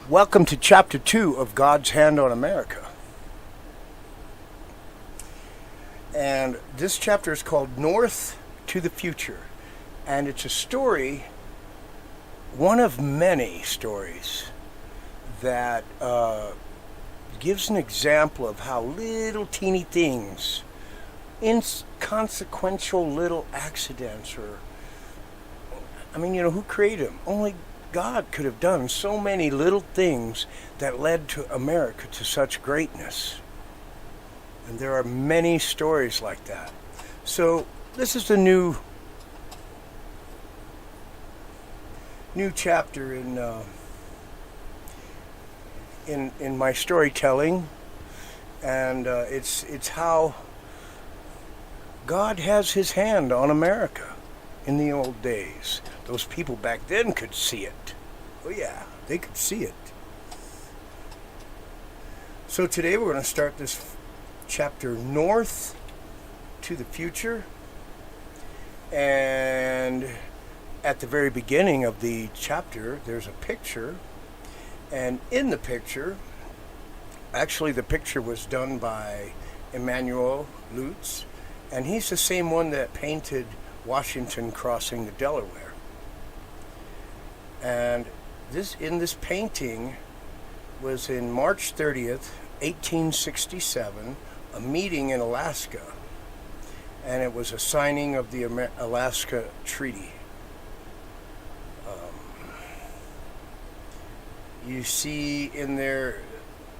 Welcome to Chapter 2 of God's Hand on America. And this chapter is called North to the Future. And it's a story, one of many stories, that gives an example of how little teeny things, inconsequential little accidents, who created them? Only God could have done so many little things that led to America to such greatness. And there are many stories like that. So this is the new chapter in my storytelling, and it's how God has His hand on America in the old days. Those people back then could see it. Oh yeah, they could see it. So today we're going to start this chapter North to the Future. And at the very beginning of the chapter, there's a picture. And in the picture, actually the picture was done by Emmanuel Lutz. And he's the same one that painted Washington crossing the Delaware. And this painting was in March 30th, 1867, a meeting in Alaska. And it was a signing of the Alaska Treaty. You see in there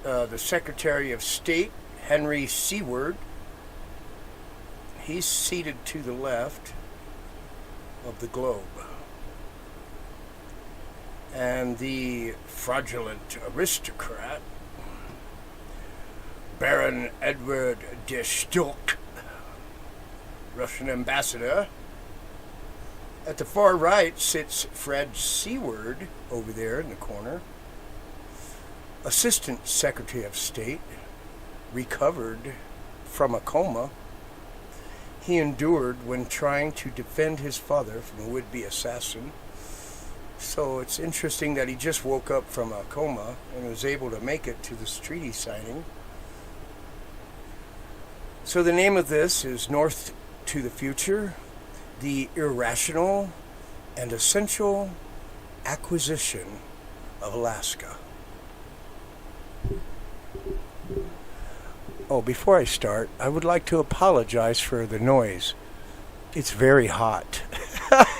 the Secretary of State, Henry Seward. He's seated to the left of the globe. And the fraudulent aristocrat, Baron Edward de Stilk, Russian ambassador. At the far right sits Fred Seward, over there in the corner, Assistant Secretary of State, recovered from a coma he endured when trying to defend his father from a would-be assassin. So it's interesting that he just woke up from a coma and was able to make it to this treaty signing. So the name of this is North to the Future, the irrational and essential acquisition of Alaska. Oh, before I start, I would like to apologize for the noise. It's very hot.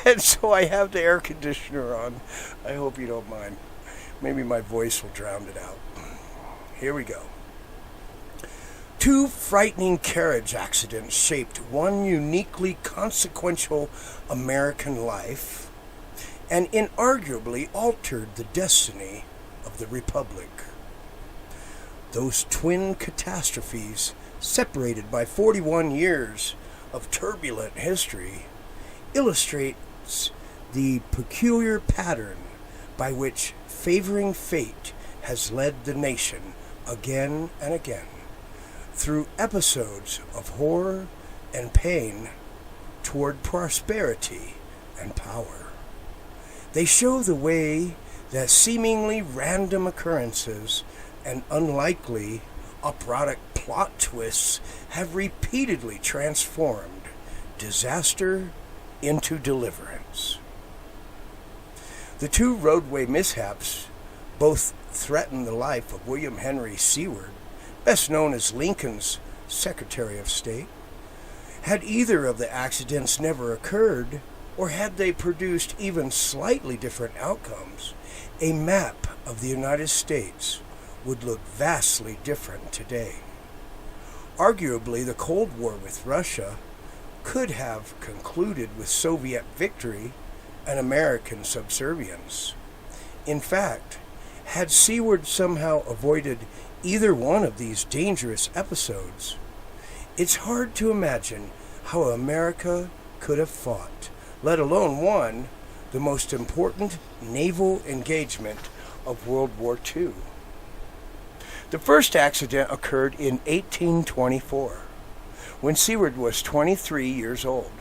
And so I have the air conditioner on. I hope you don't mind. Maybe my voice will drown it out. Here we go. Two frightening carriage accidents shaped one uniquely consequential American life and inarguably altered the destiny of the Republic. Those twin catastrophes, separated by 41 years of turbulent history, illustrates the peculiar pattern by which favoring fate has led the nation again and again through episodes of horror and pain toward prosperity and power. They show the way that seemingly random occurrences and unlikely operatic plot twists have repeatedly transformed disaster into deliverance. The two roadway mishaps both threatened the life of William Henry Seward, best known as Lincoln's Secretary of State. Had either of the accidents never occurred, or had they produced even slightly different outcomes, a map of the United States would look vastly different today. Arguably, the Cold War with Russia could have concluded with Soviet victory and American subservience. In fact, had Seward somehow avoided either one of these dangerous episodes, it's hard to imagine how America could have fought, let alone won, the most important naval engagement of World War II. The first accident occurred in 1824, when Seward was 23 years old.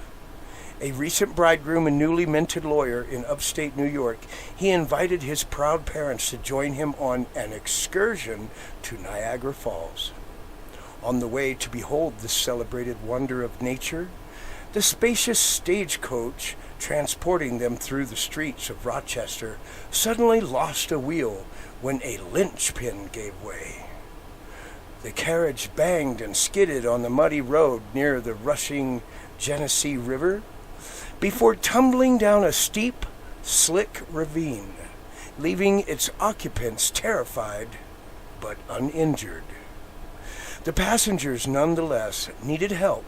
A recent bridegroom and newly minted lawyer in upstate New York, he invited his proud parents to join him on an excursion to Niagara Falls. On the way to behold this celebrated wonder of nature, the spacious stagecoach transporting them through the streets of Rochester suddenly lost a wheel when a linchpin gave way. The carriage banged and skidded on the muddy road near the rushing Genesee River before tumbling down a steep, slick ravine, leaving its occupants terrified but uninjured. The passengers nonetheless needed help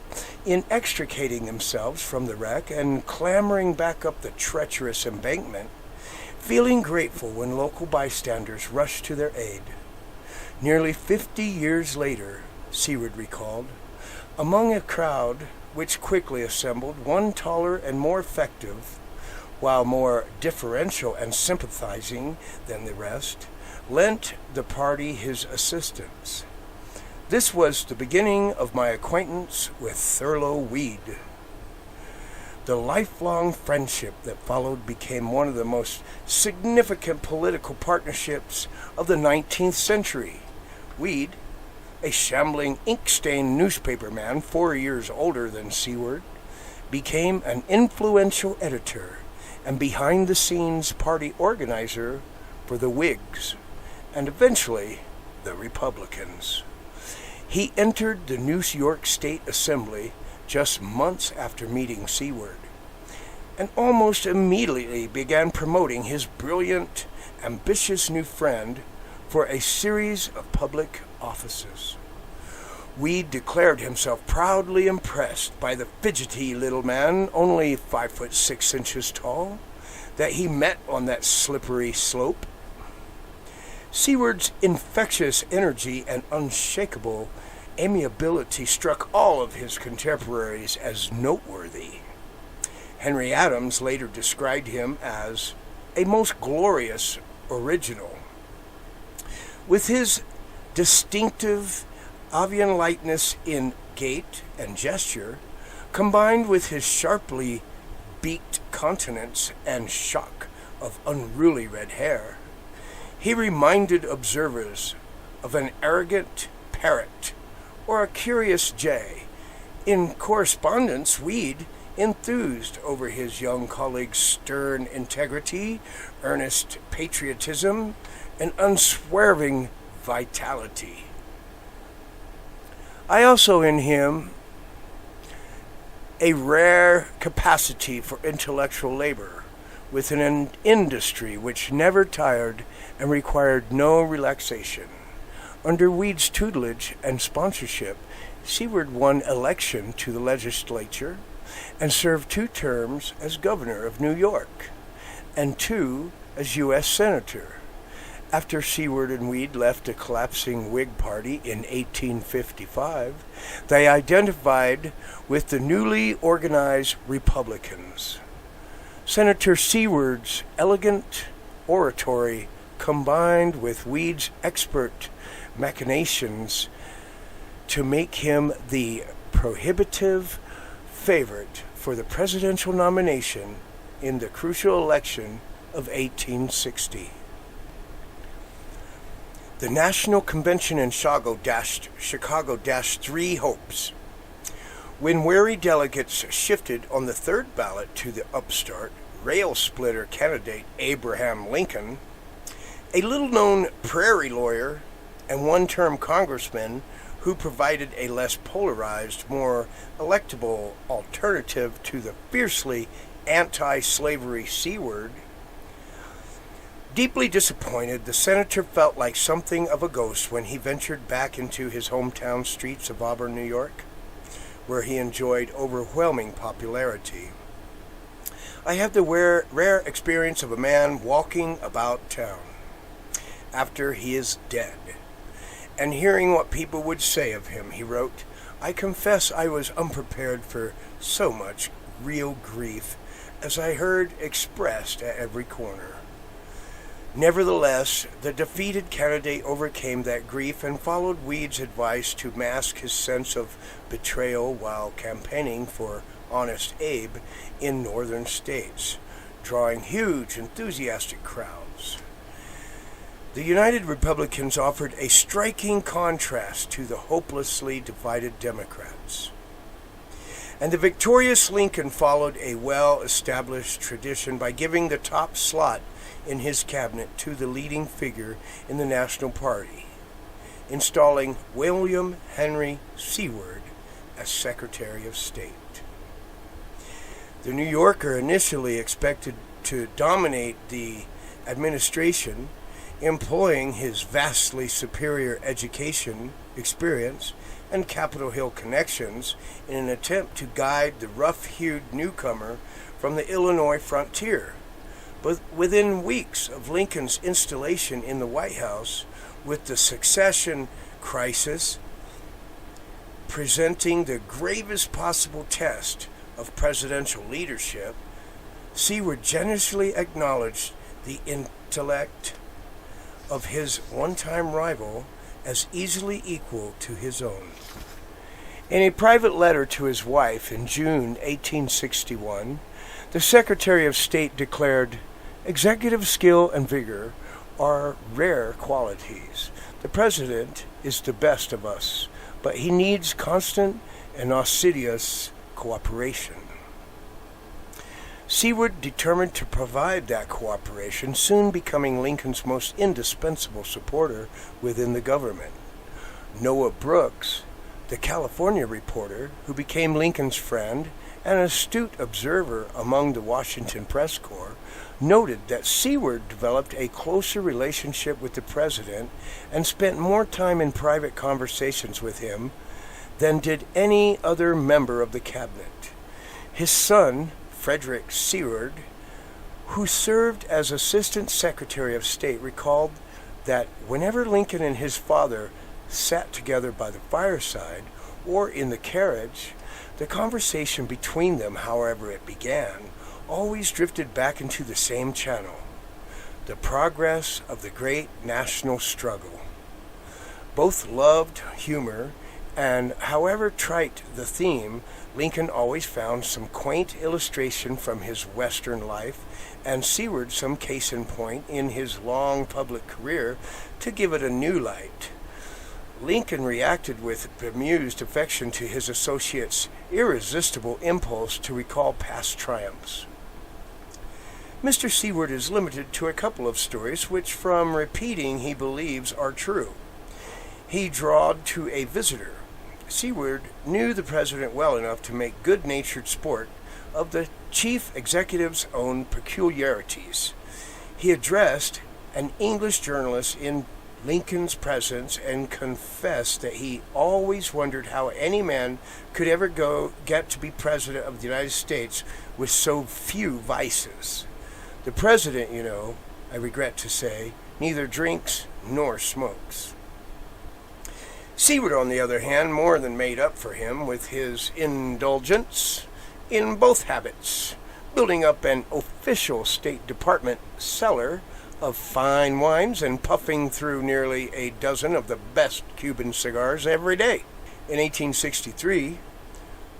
in extricating themselves from the wreck and clambering back up the treacherous embankment, feeling grateful when local bystanders rushed to their aid. Nearly 50 years later, Seward recalled, among a crowd which quickly assembled, one taller and more effective, while more differential and sympathizing than the rest, lent the party his assistance. This was the beginning of my acquaintance with Thurlow Weed. The lifelong friendship that followed became one of the most significant political partnerships of the 19th century. Weed, a shambling, ink-stained newspaper man 4 years older than Seward, became an influential editor and behind-the-scenes party organizer for the Whigs and eventually the Republicans. He entered the New York State Assembly just months after meeting Seward, and almost immediately began promoting his brilliant, ambitious new friend for a series of public offices. Weed declared himself proudly impressed by the fidgety little man, only 5'6" tall, that he met on that slippery slope. Seward's infectious energy and unshakable amiability struck all of his contemporaries as noteworthy. Henry Adams later described him as a most glorious original. With his distinctive avian lightness in gait and gesture, combined with his sharply beaked countenance and shock of unruly red hair, he reminded observers of an arrogant parrot or a curious jay. In correspondence, Weed enthused over his young colleague's stern integrity, earnest patriotism, and unswerving vitality. I also in him a rare capacity for intellectual labor, with an industry which never tired and required no relaxation. Under Weed's tutelage and sponsorship, Seward won election to the legislature and served 2 terms as governor of New York and 2 as U.S. Senator. After Seward and Weed left a collapsing Whig party in 1855, they identified with the newly organized Republicans. Senator Seward's elegant oratory combined with Weed's expert machinations to make him the prohibitive favorite for the presidential nomination in the crucial election of 1860. The National Convention in Chicago dashed 3 hopes. When wary delegates shifted on the 3rd ballot to the upstart, rail-splitter candidate Abraham Lincoln, a little-known prairie lawyer and one-term congressman who provided a less polarized, more electable alternative to the fiercely anti-slavery Seward. Deeply disappointed, the senator felt like something of a ghost when he ventured back into his hometown streets of Auburn, New York, where he enjoyed overwhelming popularity. I had the rare experience of a man walking about town after he is dead, and hearing what people would say of him. He wrote, "I confess I was unprepared for so much real grief as I heard expressed at every corner." Nevertheless, the defeated candidate overcame that grief and followed Weed's advice to mask his sense of betrayal while campaigning for Honest Abe in northern states, drawing huge, enthusiastic crowds. The United Republicans offered a striking contrast to the hopelessly divided Democrats. And the victorious Lincoln followed a well-established tradition by giving the top slot in his cabinet to the leading figure in the National Party, installing William Henry Seward as Secretary of State. The New Yorker initially expected to dominate the administration, employing his vastly superior education, experience, and Capitol Hill connections in an attempt to guide the rough-hued newcomer from the Illinois frontier. But within weeks of Lincoln's installation in the White House, with the succession crisis presenting the gravest possible test of presidential leadership, Seward generously acknowledged the intellect of his one-time rival as easily equal to his own. In a private letter to his wife in June 1861, the Secretary of State declared, "Executive skill and vigor are rare qualities. The President is the best of us, but he needs constant and assiduous cooperation." Seward determined to provide that cooperation, soon becoming Lincoln's most indispensable supporter within the government. Noah Brooks, the California reporter, who became Lincoln's friend and an astute observer among the Washington press corps, noted that Seward developed a closer relationship with the president and spent more time in private conversations with him than did any other member of the cabinet. His son, Frederick Seward, who served as Assistant Secretary of State, recalled that whenever Lincoln and his father sat together by the fireside or in the carriage, the conversation between them, however it began, always drifted back into the same channel: the progress of the great national struggle. Both loved humor, and however trite the theme, Lincoln always found some quaint illustration from his Western life, and Seward some case in point in his long public career to give it a new light. Lincoln reacted with bemused affection to his associate's irresistible impulse to recall past triumphs. Mr. Seward is limited to a couple of stories which, from repeating, he believes are true. He drawled to a visitor. Seward knew the president well enough to make good-natured sport of the chief executive's own peculiarities. Get addressed an English journalist in Lincoln's presence and confessed that he always wondered how any man could ever get to be president of the United States with so few vices. The president, you know, I regret to say, neither drinks nor smokes. Seward, on the other hand, more than made up for him with his indulgence in both habits, building up an official State Department cellar of fine wines and puffing through nearly a dozen of the best Cuban cigars every day. In 1863,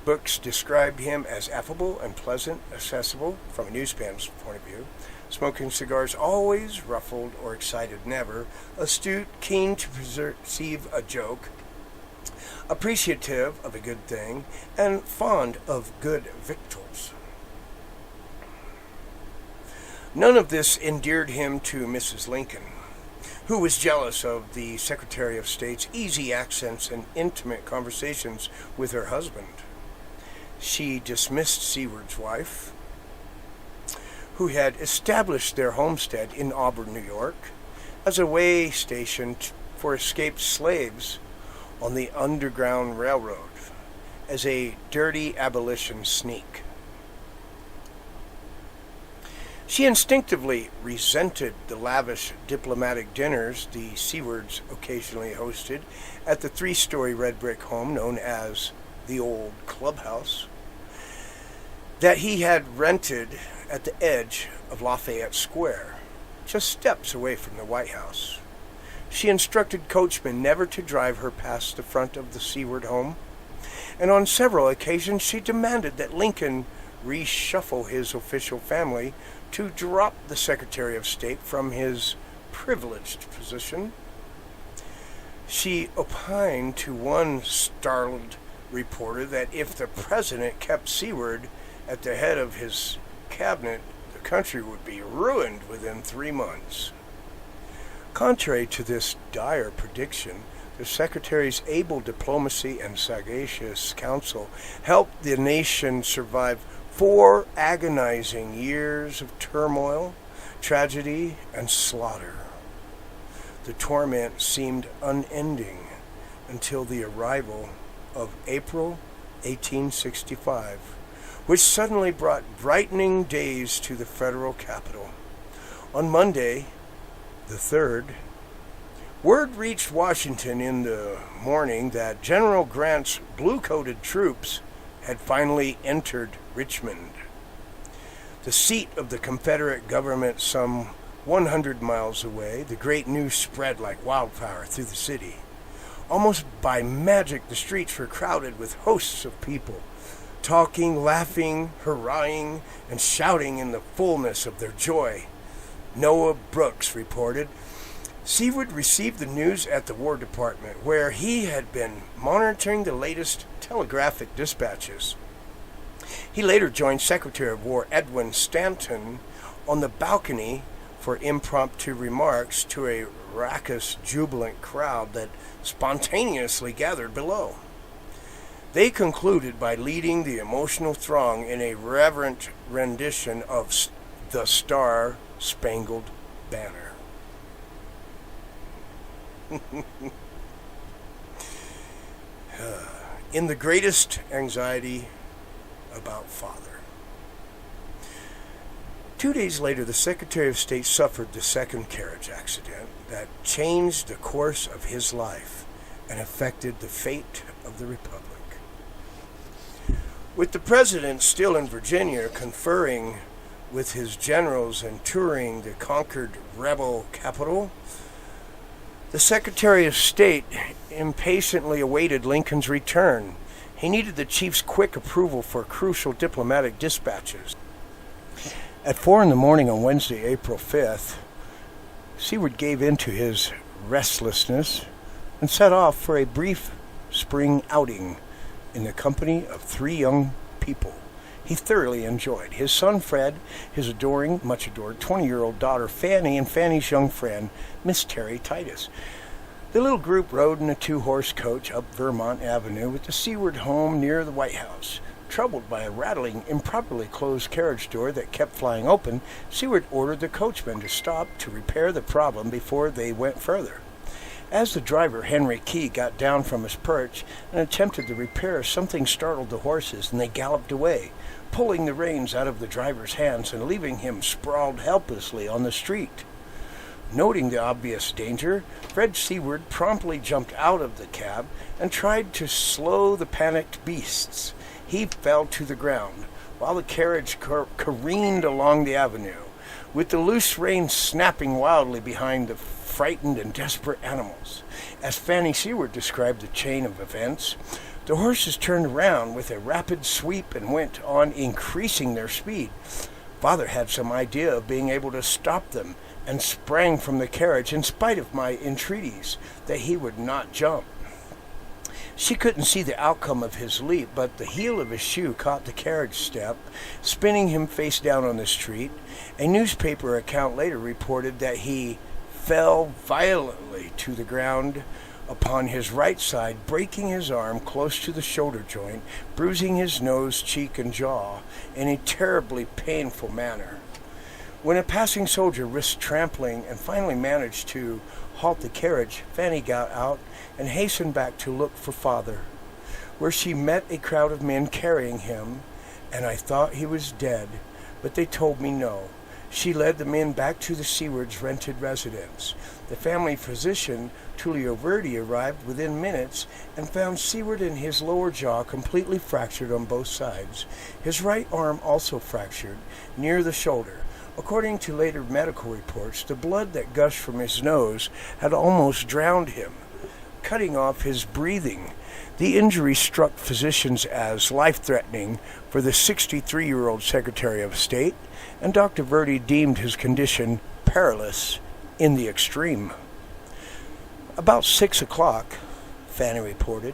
books described him as affable and pleasant, accessible from a newspan's point of view, smoking cigars always, ruffled or excited never, astute, keen to perceive a joke, appreciative of a good thing, and fond of good victuals. None of this endeared him to Mrs. Lincoln, who was jealous of the Secretary of State's easy accents and intimate conversations with her husband. She dismissed Seward's wife, who had established their homestead in Auburn, New York, as a way station for escaped slaves on the Underground Railroad, as a dirty abolition sneak. She instinctively resented the lavish diplomatic dinners the Sewards occasionally hosted at the three-story red brick home known as the Old Clubhouse that he had rented at the edge of Lafayette Square, just steps away from the White House. She instructed coachmen never to drive her past the front of the Seward home, and on several occasions she demanded that Lincoln reshuffle his official family to drop the Secretary of State from his privileged position. She opined to one startled reporter that if the president kept Seward at the head of his cabinet, the country would be ruined within 3 months. Contrary to this dire prediction, the Secretary's able diplomacy and sagacious counsel helped the nation survive 4 agonizing years of turmoil, tragedy, and slaughter. The torment seemed unending until the arrival of April 1865, which suddenly brought brightening days to the federal capital. On Monday, the 3rd, word reached Washington in the morning that General Grant's blue-coated troops had finally entered Richmond, the seat of the Confederate government some 100 miles away. The great news spread like wildfire through the city. Almost by magic, the streets were crowded with hosts of people, talking, laughing, hurrahing, and shouting in the fullness of their joy. Noah Brooks reported, Seward received the news at the War Department, where he had been monitoring the latest telegraphic dispatches. He later joined Secretary of War Edwin Stanton on the balcony for impromptu remarks to a raucous, jubilant crowd that spontaneously gathered below. They concluded by leading the emotional throng in a reverent rendition of the Star-Spangled Banner. In the greatest anxiety about father. 2 days later, the Secretary of State suffered the second carriage accident that changed the course of his life and affected the fate of the Republic. With the President still in Virginia conferring with his generals and touring the conquered rebel capital, the Secretary of State impatiently awaited Lincoln's return. He needed the chief's quick approval for crucial diplomatic dispatches. At 4 in the morning on Wednesday, April 5th, Seward gave in to his restlessness and set off for a brief spring outing in the company of 3 young people he thoroughly enjoyed. His son Fred, his adoring, much adored 20-year-old daughter Fanny, and Fanny's young friend, Miss Terry Titus. The little group rode in a 2-horse coach up Vermont Avenue with the Seward home near the White House. Troubled by a rattling, improperly closed carriage door that kept flying open, Seward ordered the coachman to stop to repair the problem before they went further. As the driver, Henry Key, got down from his perch and attempted the repair, something startled the horses, and they galloped away, pulling the reins out of the driver's hands and leaving him sprawled helplessly on the street. Noting the obvious danger, Fred Seward promptly jumped out of the cab and tried to slow the panicked beasts. He fell to the ground, while the carriage careened along the avenue, with the loose reins snapping wildly behind the frightened and desperate animals. As Fanny Seward described the chain of events, the horses turned around with a rapid sweep and went on increasing their speed. Father had some idea of being able to stop them and sprang from the carriage in spite of my entreaties that he would not jump. She couldn't see the outcome of his leap, but the heel of his shoe caught the carriage step, spinning him face down on the street. A newspaper account later reported that he fell violently to the ground upon his right side, breaking his arm close to the shoulder joint, bruising his nose, cheek, and jaw in a terribly painful manner. When a passing soldier risked trampling and finally managed to halt the carriage, Fanny got out and hastened back to look for Father, where she met a crowd of men carrying him, and I thought he was dead, but they told me no. She led the men back to the Sewards' rented residence. The family physician, Tullio Verdi, arrived within minutes and found Seward and his lower jaw completely fractured on both sides. His right arm also fractured near the shoulder. According to later medical reports, the blood that gushed from his nose had almost drowned him, cutting off his breathing. The injury struck physicians as life-threatening for the 63-year-old Secretary of State, and Dr. Verdi deemed his condition perilous in the extreme. About 6 o'clock, Fanny reported.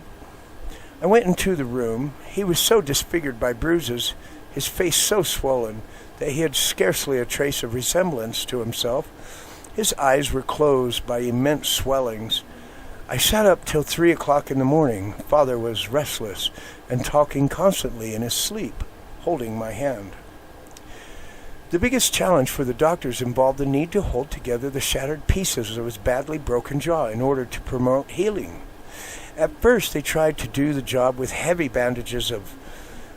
I went into the room. He was so disfigured by bruises, his face so swollen, that he had scarcely a trace of resemblance to himself. His eyes were closed by immense swellings. I sat up till 3 o'clock in the morning. Father was restless and talking constantly in his sleep, holding my hand. The biggest challenge for the doctors involved the need to hold together the shattered pieces of his badly broken jaw in order to promote healing. At first, they tried to do the job with heavy bandages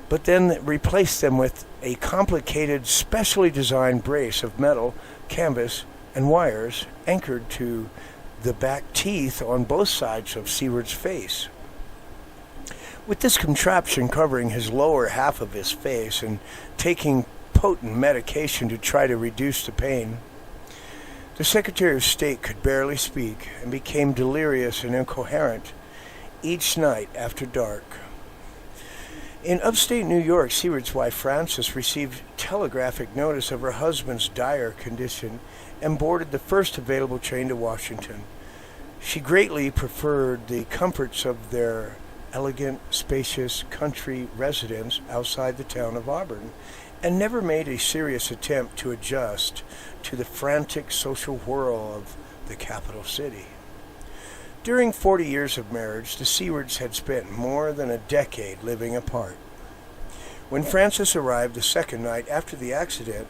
but then replaced them with a complicated, specially designed brace of metal, canvas, and wires anchored to the back teeth on both sides of Seward's face. With this contraption covering his lower half of his face and taking potent medication to try to reduce the pain, the Secretary of State could barely speak and became delirious and incoherent each night after dark. In upstate New York, Seward's wife Frances received telegraphic notice of her husband's dire condition and boarded the first available train to Washington. She greatly preferred the comforts of their elegant, spacious country residence outside the town of Auburn, and never made a serious attempt to adjust to the frantic social whirl of the capital city. During 40 years of marriage, the Sewards had spent more than a decade living apart. When Frances arrived the second night after the accident,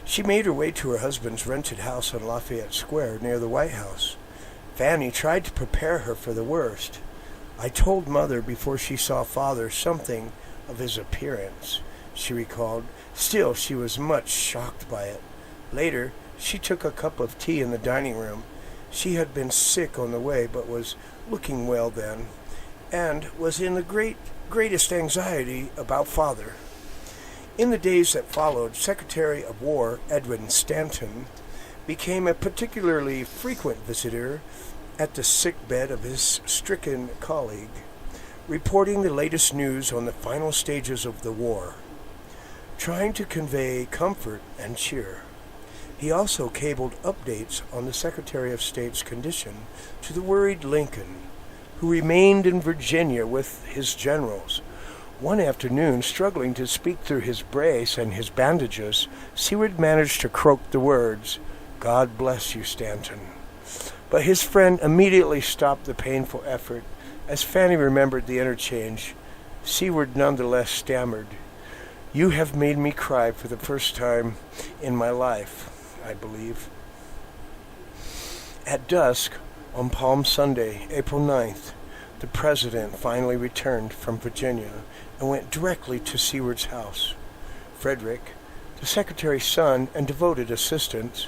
she made her way to her husband's rented house on Lafayette Square near the White House. Fanny tried to prepare her for the worst. I told Mother before she saw Father something of his appearance, she recalled. Still, she was much shocked by it. Later, she took a cup of tea in the dining room. She had been sick on the way, but was looking well then, and was in the greatest anxiety about Father. In the days that followed, Secretary of War Edwin Stanton became a particularly frequent visitor at the sickbed of his stricken colleague, reporting the latest news on the final stages of the war, trying to convey comfort and cheer. He also cabled updates on the Secretary of State's condition to the worried Lincoln, who remained in Virginia with his generals. One afternoon, struggling to speak through his brace and his bandages, Seward managed to croak the words, "God bless you, Stanton." But his friend immediately stopped the painful effort. As Fanny remembered the interchange, Seward nonetheless stammered, "You have made me cry for the first time in my life, I believe." At dusk, on Palm Sunday, April 9th, the President finally returned from Virginia and went directly to Seward's house. Frederick, the Secretary's son and devoted assistant,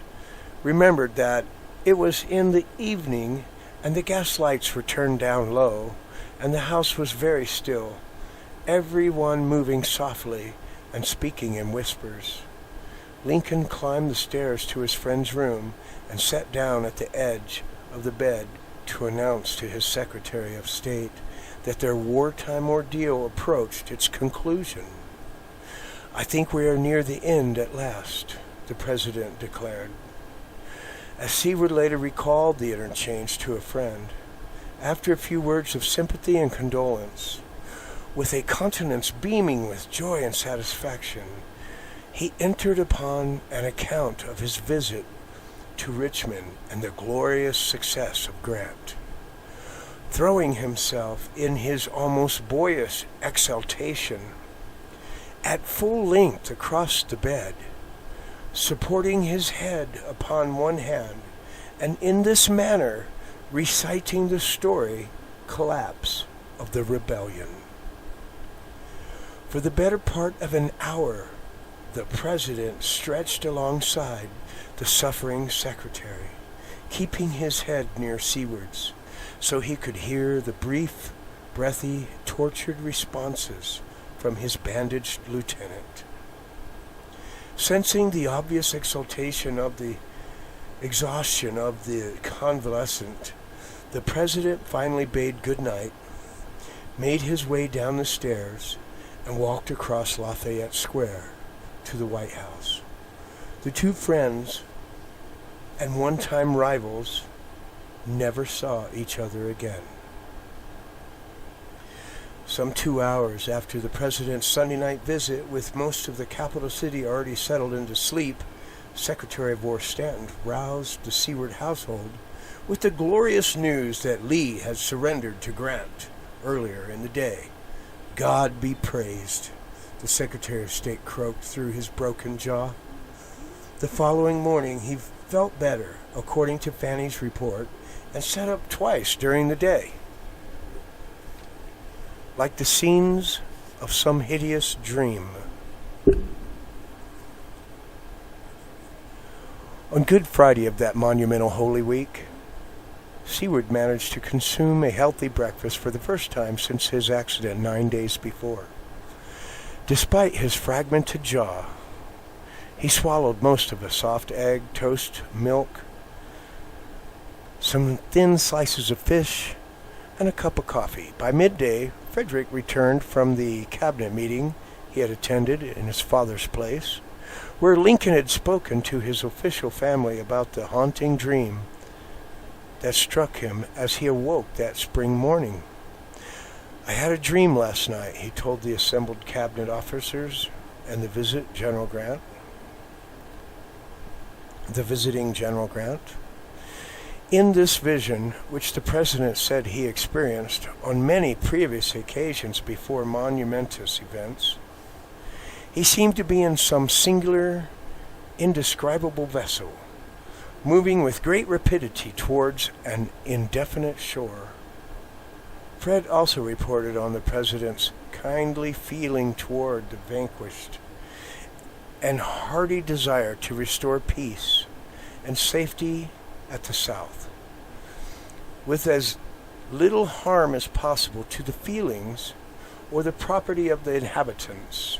remembered that it was in the evening and the gas lights were turned down low, and the house was very still, everyone moving softly and speaking in whispers. Lincoln climbed the stairs to his friend's room and sat down at the edge of the bed to announce to his Secretary of State that their wartime ordeal approached its conclusion. "I think we are near the end at last," the President declared. As Seward later recalled the interchange to a friend, after a few words of sympathy and condolence, with a countenance beaming with joy and satisfaction, he entered upon an account of his visit to Richmond and the glorious success of Grant. Throwing himself in his almost boyish exultation at full length across the bed, supporting his head upon one hand, and in this manner reciting the story collapse of the rebellion. For the better part of an hour, the President stretched alongside the suffering Secretary, keeping his head near Seward's, so he could hear the brief, breathy, tortured responses from his bandaged lieutenant. Sensing the obvious exhaustion of the convalescent, the President finally bade good night, made his way down the stairs and walked across Lafayette Square to the White House. The two friends and one-time rivals never saw each other again. Some 2 hours after the president's Sunday night visit, with most of the capital city already settled into sleep, Secretary of War Stanton roused the Seward household with the glorious news that Lee had surrendered to Grant earlier in the day. "God be praised," the Secretary of State croaked through his broken jaw. The following morning he felt better, according to Fanny's report, and sat up twice during the day, like the scenes of some hideous dream. On Good Friday of that monumental Holy Week, Seward managed to consume a healthy breakfast for the first time since his accident 9 days before. Despite his fragmented jaw, he swallowed most of a soft egg, toast, milk, some thin slices of fish, and a cup of coffee. By midday, Frederick returned from the cabinet meeting he had attended in his father's place, where Lincoln had spoken to his official family about the haunting dream that struck him as he awoke that spring morning. "I had a dream last night," he told the assembled cabinet officers and the visiting General Grant. In this vision, which the president said he experienced on many previous occasions before monumentous events, he seemed to be in some singular, indescribable vessel, moving with great rapidity towards an indefinite shore. Fred also reported on the president's kindly feeling toward the vanquished and hearty desire to restore peace and safety at the South, with as little harm as possible to the feelings or the property of the inhabitants.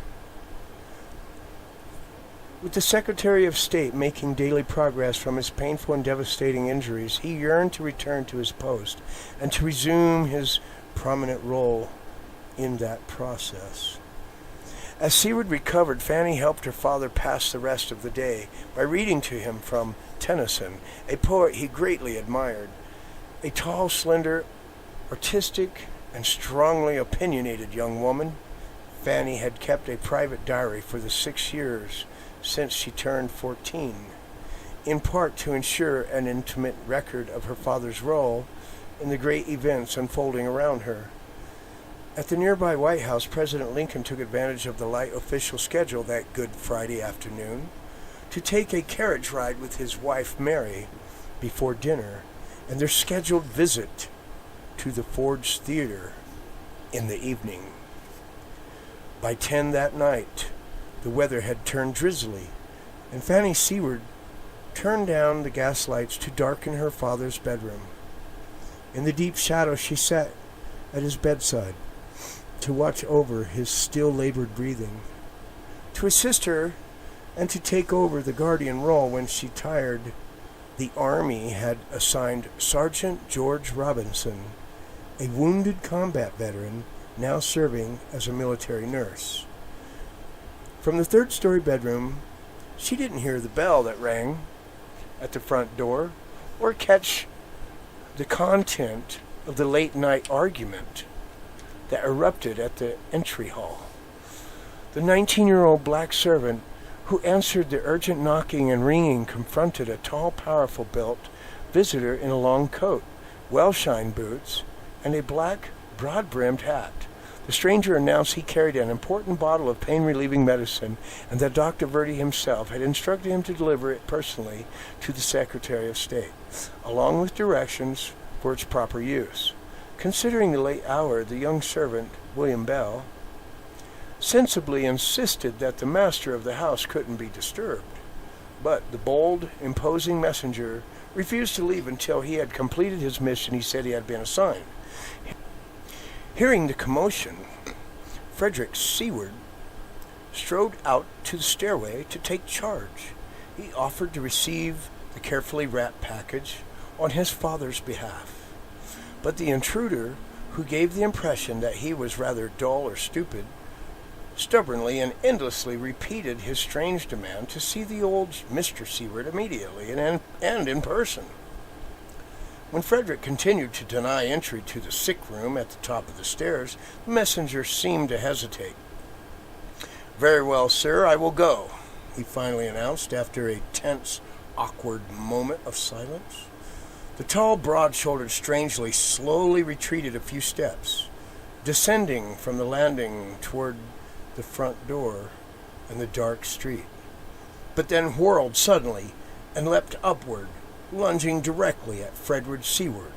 With the Secretary of State making daily progress from his painful and devastating injuries, he yearned to return to his post and to resume his prominent role in that process. As Seward recovered, Fanny helped her father pass the rest of the day by reading to him from Tennyson, a poet he greatly admired. A tall, slender, artistic, and strongly opinionated young woman, Fanny had kept a private diary for the 6 years since she turned 14, in part to ensure an intimate record of her father's role in the great events unfolding around her. At the nearby White House, President Lincoln took advantage of the light official schedule that Good Friday afternoon to take a carriage ride with his wife Mary before dinner and their scheduled visit to the Ford's Theater in the evening. By 10 that night, the weather had turned drizzly, and Fanny Seward turned down the gas lights to darken her father's bedroom. In the deep shadow, she sat at his bedside to watch over his still labored breathing, to assist her, and to take over the guardian role when she tired. The Army had assigned Sergeant George Robinson, a wounded combat veteran now serving as a military nurse. From the third-story bedroom, she didn't hear the bell that rang at the front door or catch the content of the late-night argument that erupted at the entry hall. The 19-year-old black servant who answered the urgent knocking and ringing confronted a tall, powerful-built visitor in a long coat, well-shined boots, and a black, broad-brimmed hat. The stranger announced he carried an important bottle of pain-relieving medicine and that Dr. Verdi himself had instructed him to deliver it personally to the Secretary of State, along with directions for its proper use. Considering the late hour, the young servant, William Bell, sensibly insisted that the master of the house couldn't be disturbed. But the bold, imposing messenger refused to leave until he had completed his mission he said he had been assigned. Hearing the commotion, Frederick Seward strode out to the stairway to take charge. He offered to receive the carefully wrapped package on his father's behalf. But the intruder who gave the impression that he was rather dull or stupid, stubbornly and endlessly repeated his strange demand to see the old Mr. Seward immediately and in person. When Frederick continued to deny entry to the sick room at the top of the stairs, the messenger seemed to hesitate. "Very well, sir, I will go," he finally announced after a tense, awkward moment of silence. The tall, broad-shouldered strangely slowly retreated a few steps, descending from the landing toward the front door and the dark street, but then whirled suddenly and leapt upward, lunging directly at Frederick Seward,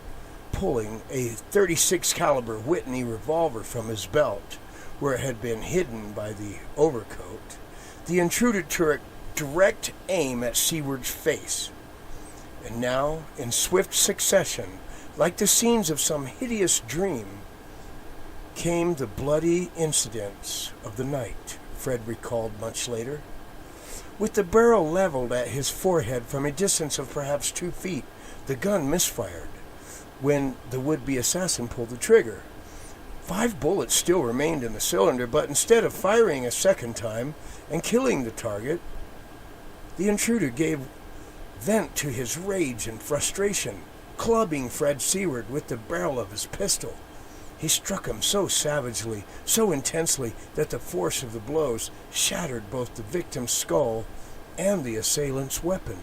pulling a .36 caliber Whitney revolver from his belt, where it had been hidden by the overcoat. The intruder took direct aim at Seward's face. And now, in swift succession, like the scenes of some hideous dream, came the bloody incidents of the night, Fred recalled much later. With the barrel leveled at his forehead from a distance of perhaps 2 feet, the gun misfired when the would-be assassin pulled the trigger. 5 bullets still remained in the cylinder, but instead of firing a second time and killing the target, the intruder gave vent to his rage and frustration, clubbing Fred Seward with the barrel of his pistol. He struck him so savagely, so intensely, that the force of the blows shattered both the victim's skull and the assailant's weapon.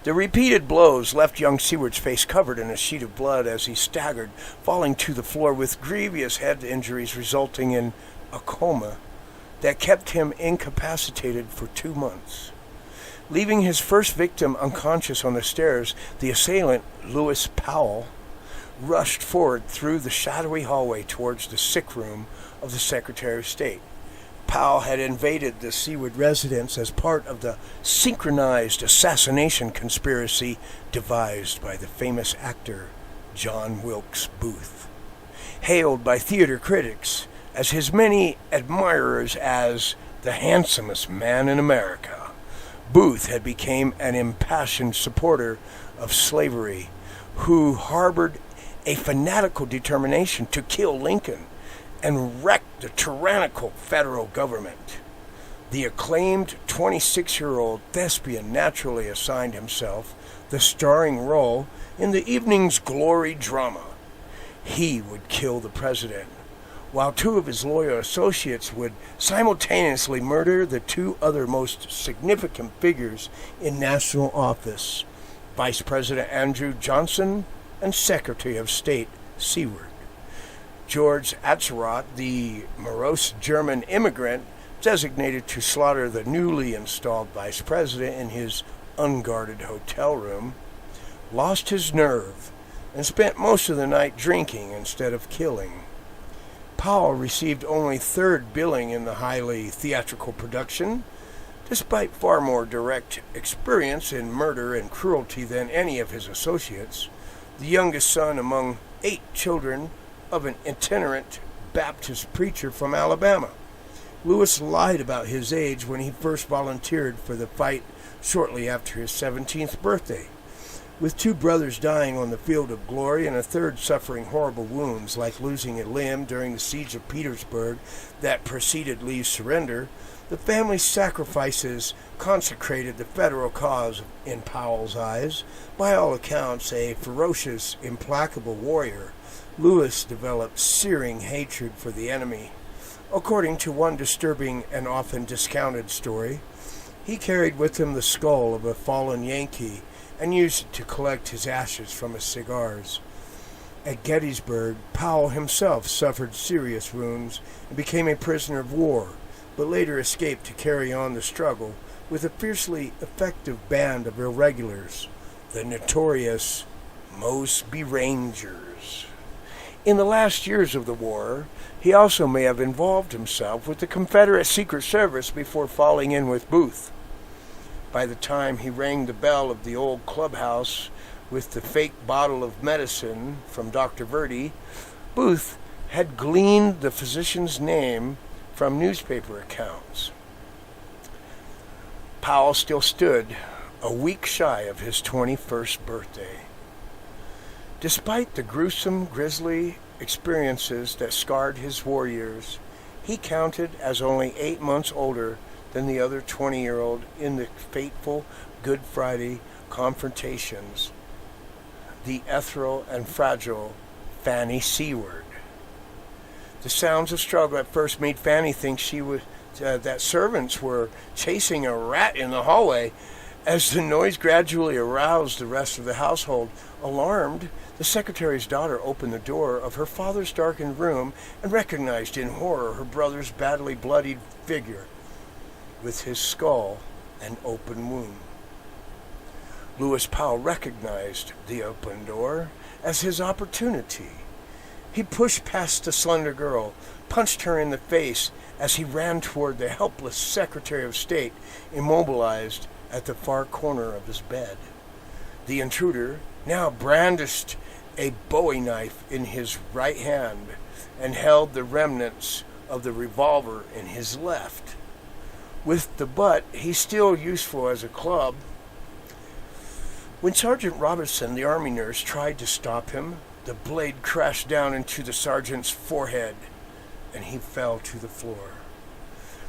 The repeated blows left young Seward's face covered in a sheet of blood as he staggered, falling to the floor with grievous head injuries resulting in a coma that kept him incapacitated for 2 months. Leaving his first victim unconscious on the stairs, the assailant, Lewis Powell, rushed forward through the shadowy hallway towards the sick room of the Secretary of State. Powell had invaded the Seward residence as part of the synchronized assassination conspiracy devised by the famous actor John Wilkes Booth. Hailed by theater critics as his many admirers as the handsomest man in America, Booth had become an impassioned supporter of slavery who harbored a fanatical determination to kill Lincoln and wreck the tyrannical federal government. The acclaimed 26-year-old thespian naturally assigned himself the starring role in the evening's glory drama. He would kill the president, while 2 of his loyal associates would simultaneously murder the 2 other most significant figures in national office, Vice President Andrew Johnson and Secretary of State Seward. George Atzerodt, the morose German immigrant designated to slaughter the newly installed vice president in his unguarded hotel room, lost his nerve and spent most of the night drinking instead of killing. Powell received only 3rd billing in the highly theatrical production, despite far more direct experience in murder and cruelty than any of his associates. The youngest son among 8 children of an itinerant Baptist preacher from Alabama. Lewis lied about his age when he first volunteered for the fight shortly after his 17th birthday. With 2 brothers dying on the field of glory and a 3rd suffering horrible wounds like losing a limb during the siege of Petersburg that preceded Lee's surrender, the family's sacrifices consecrated the federal cause in Powell's eyes. By all accounts, a ferocious, implacable warrior, Lewis developed searing hatred for the enemy. According to one disturbing and often discounted story, he carried with him the skull of a fallen Yankee and used it to collect his ashes from his cigars. At Gettysburg, Powell himself suffered serious wounds and became a prisoner of war, but later escaped to carry on the struggle with a fiercely effective band of irregulars, the notorious Mosby Rangers. In the last years of the war, he also may have involved himself with the Confederate Secret Service before falling in with Booth. By the time he rang the bell of the old clubhouse with the fake bottle of medicine from Dr. Verdi, Booth had gleaned the physician's name from newspaper accounts. Powell still stood a week shy of his 21st birthday. Despite the gruesome, grisly experiences that scarred his war years, he counted as only 8 months older than the other 20-year-old in the fateful Good Friday confrontations, the ethereal and fragile Fanny Seward. The sounds of struggle at first made Fanny think that servants were chasing a rat in the hallway. As the noise gradually aroused the rest of the household, alarmed, the secretary's daughter opened the door of her father's darkened room and recognized in horror her brother's badly bloodied figure with his skull and open wound. Lewis Powell recognized the open door as his opportunity. He pushed past the slender girl, punched her in the face as he ran toward the helpless Secretary of State, immobilized at the far corner of his bed. The intruder now brandished a bowie knife in his right hand and held the remnants of the revolver in his left. With the butt, he's still useful as a club. When Sergeant Robinson, the Army nurse, tried to stop him, the blade crashed down into the sergeant's forehead, and he fell to the floor.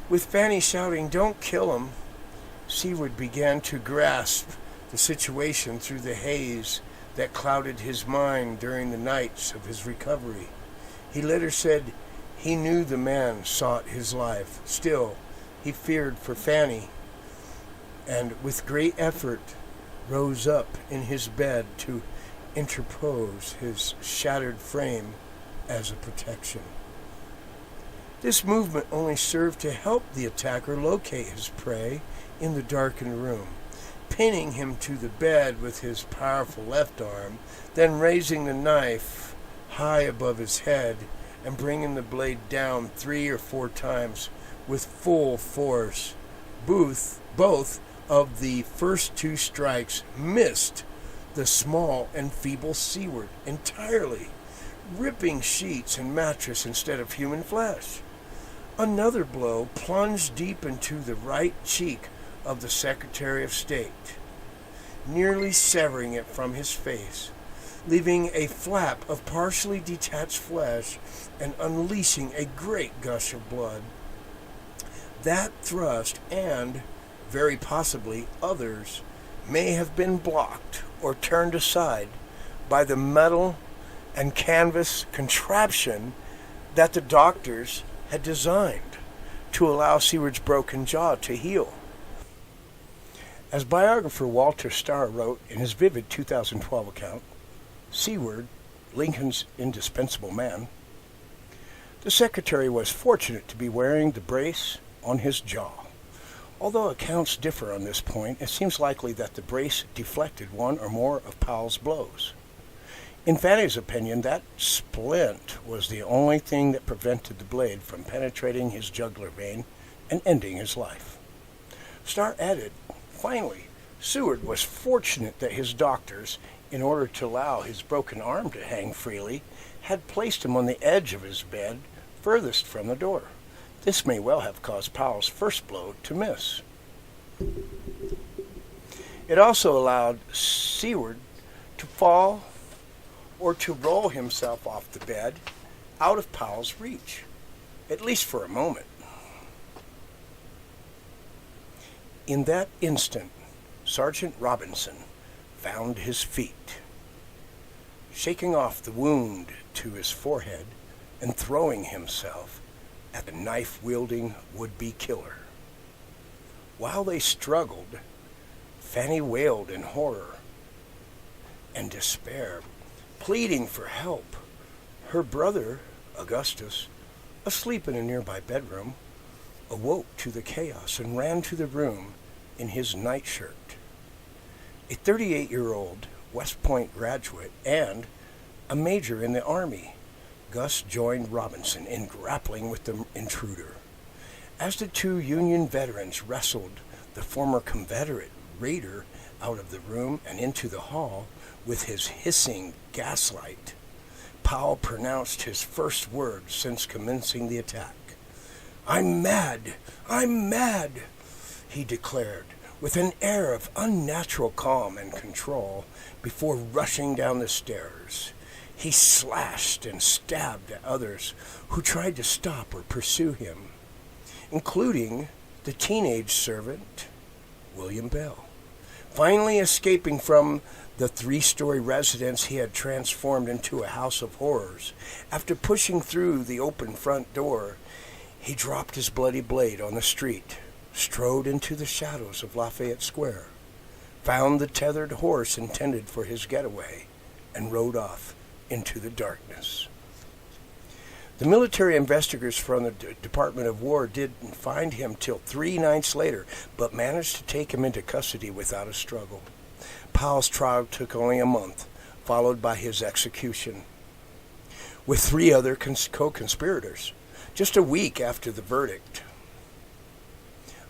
With Fanny shouting, "Don't kill him," Seward began to grasp the situation through the haze that clouded his mind during the nights of his recovery. He later said he knew the man sought his life. Still, he feared for Fanny, and with great effort rose up in his bed to interpose his shattered frame as a protection. This movement only served to help the attacker locate his prey in the darkened room, pinning him to the bed with his powerful left arm, then raising the knife high above his head and bringing the blade down 3 or 4 times with full force. Both of the first 2 strikes missed the small and feeble Seward entirely, ripping sheets and mattress instead of human flesh. Another blow plunged deep into the right cheek of the Secretary of State, nearly severing it from his face, leaving a flap of partially detached flesh and unleashing a great gush of blood. That thrust, and very possibly others, may have been blocked or turned aside by the metal and canvas contraption that the doctors had designed to allow Seward's broken jaw to heal. As biographer Walter Starr wrote in his vivid 2012 account, Seward, Lincoln's indispensable man, the secretary was fortunate to be wearing the brace on his jaw. Although accounts differ on this point, it seems likely that the brace deflected one or more of Powell's blows. In Fanny's opinion, that splint was the only thing that prevented the blade from penetrating his jugular vein and ending his life. Starr added, finally, Seward was fortunate that his doctors, in order to allow his broken arm to hang freely, had placed him on the edge of his bed furthest from the door. This may well have caused Powell's first blow to miss. It also allowed Seward to fall or to roll himself off the bed out of Powell's reach, at least for a moment. In that instant, Sergeant Robinson found his feet, shaking off the wound to his forehead and throwing himself at the knife-wielding would-be killer. While they struggled, Fanny wailed in horror and despair, pleading for help. Her brother, Augustus, asleep in a nearby bedroom, awoke to the chaos and ran to the room in his nightshirt. A 38-year-old West Point graduate and a major in the Army, Gus joined Robinson in grappling with the intruder. As the 2 Union veterans wrestled the former Confederate raider out of the room and into the hall with his hissing gaslight, Powell pronounced his first words since commencing the attack. "I'm mad! I'm mad!" he declared, with an air of unnatural calm and control before rushing down the stairs. He slashed and stabbed at others who tried to stop or pursue him, including the teenage servant, William Bell. Finally escaping from the 3-story residence he had transformed into a house of horrors, after pushing through the open front door, he dropped his bloody blade on the street, strode into the shadows of Lafayette Square, found the tethered horse intended for his getaway, and rode off into the darkness. The military investigators from the Department of War didn't find him till 3 nights later, but managed to take him into custody without a struggle. Powell's trial took only a month, followed by his execution, with 3 other co-conspirators, just a week after the verdict.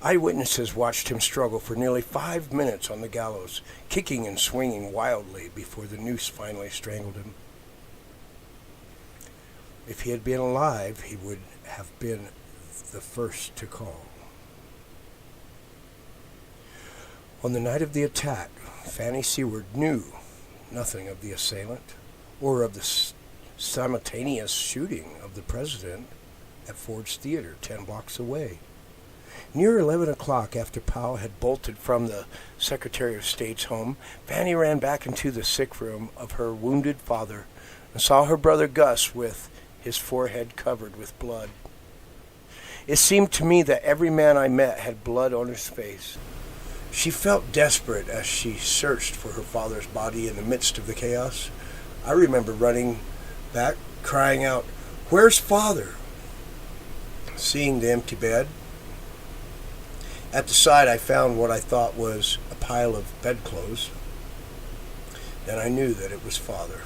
Eyewitnesses watched him struggle for nearly 5 minutes on the gallows, kicking and swinging wildly before the noose finally strangled him. If he had been alive, he would have been the first to call. On the night of the attack, Fanny Seward knew nothing of the assailant or of the simultaneous shooting of the president at Ford's Theater 10 blocks away. Near 11 o'clock, after Powell had bolted from the Secretary of State's home, Fanny ran back into the sick room of her wounded father and saw her brother Gus with his forehead covered with blood. It seemed to me that every man I met had blood on his face. She felt desperate as she searched for her father's body in the midst of the chaos. I remember running back, crying out, "Where's Father?" Seeing the empty bed, at the side I found what I thought was a pile of bedclothes. Then I knew that it was Father.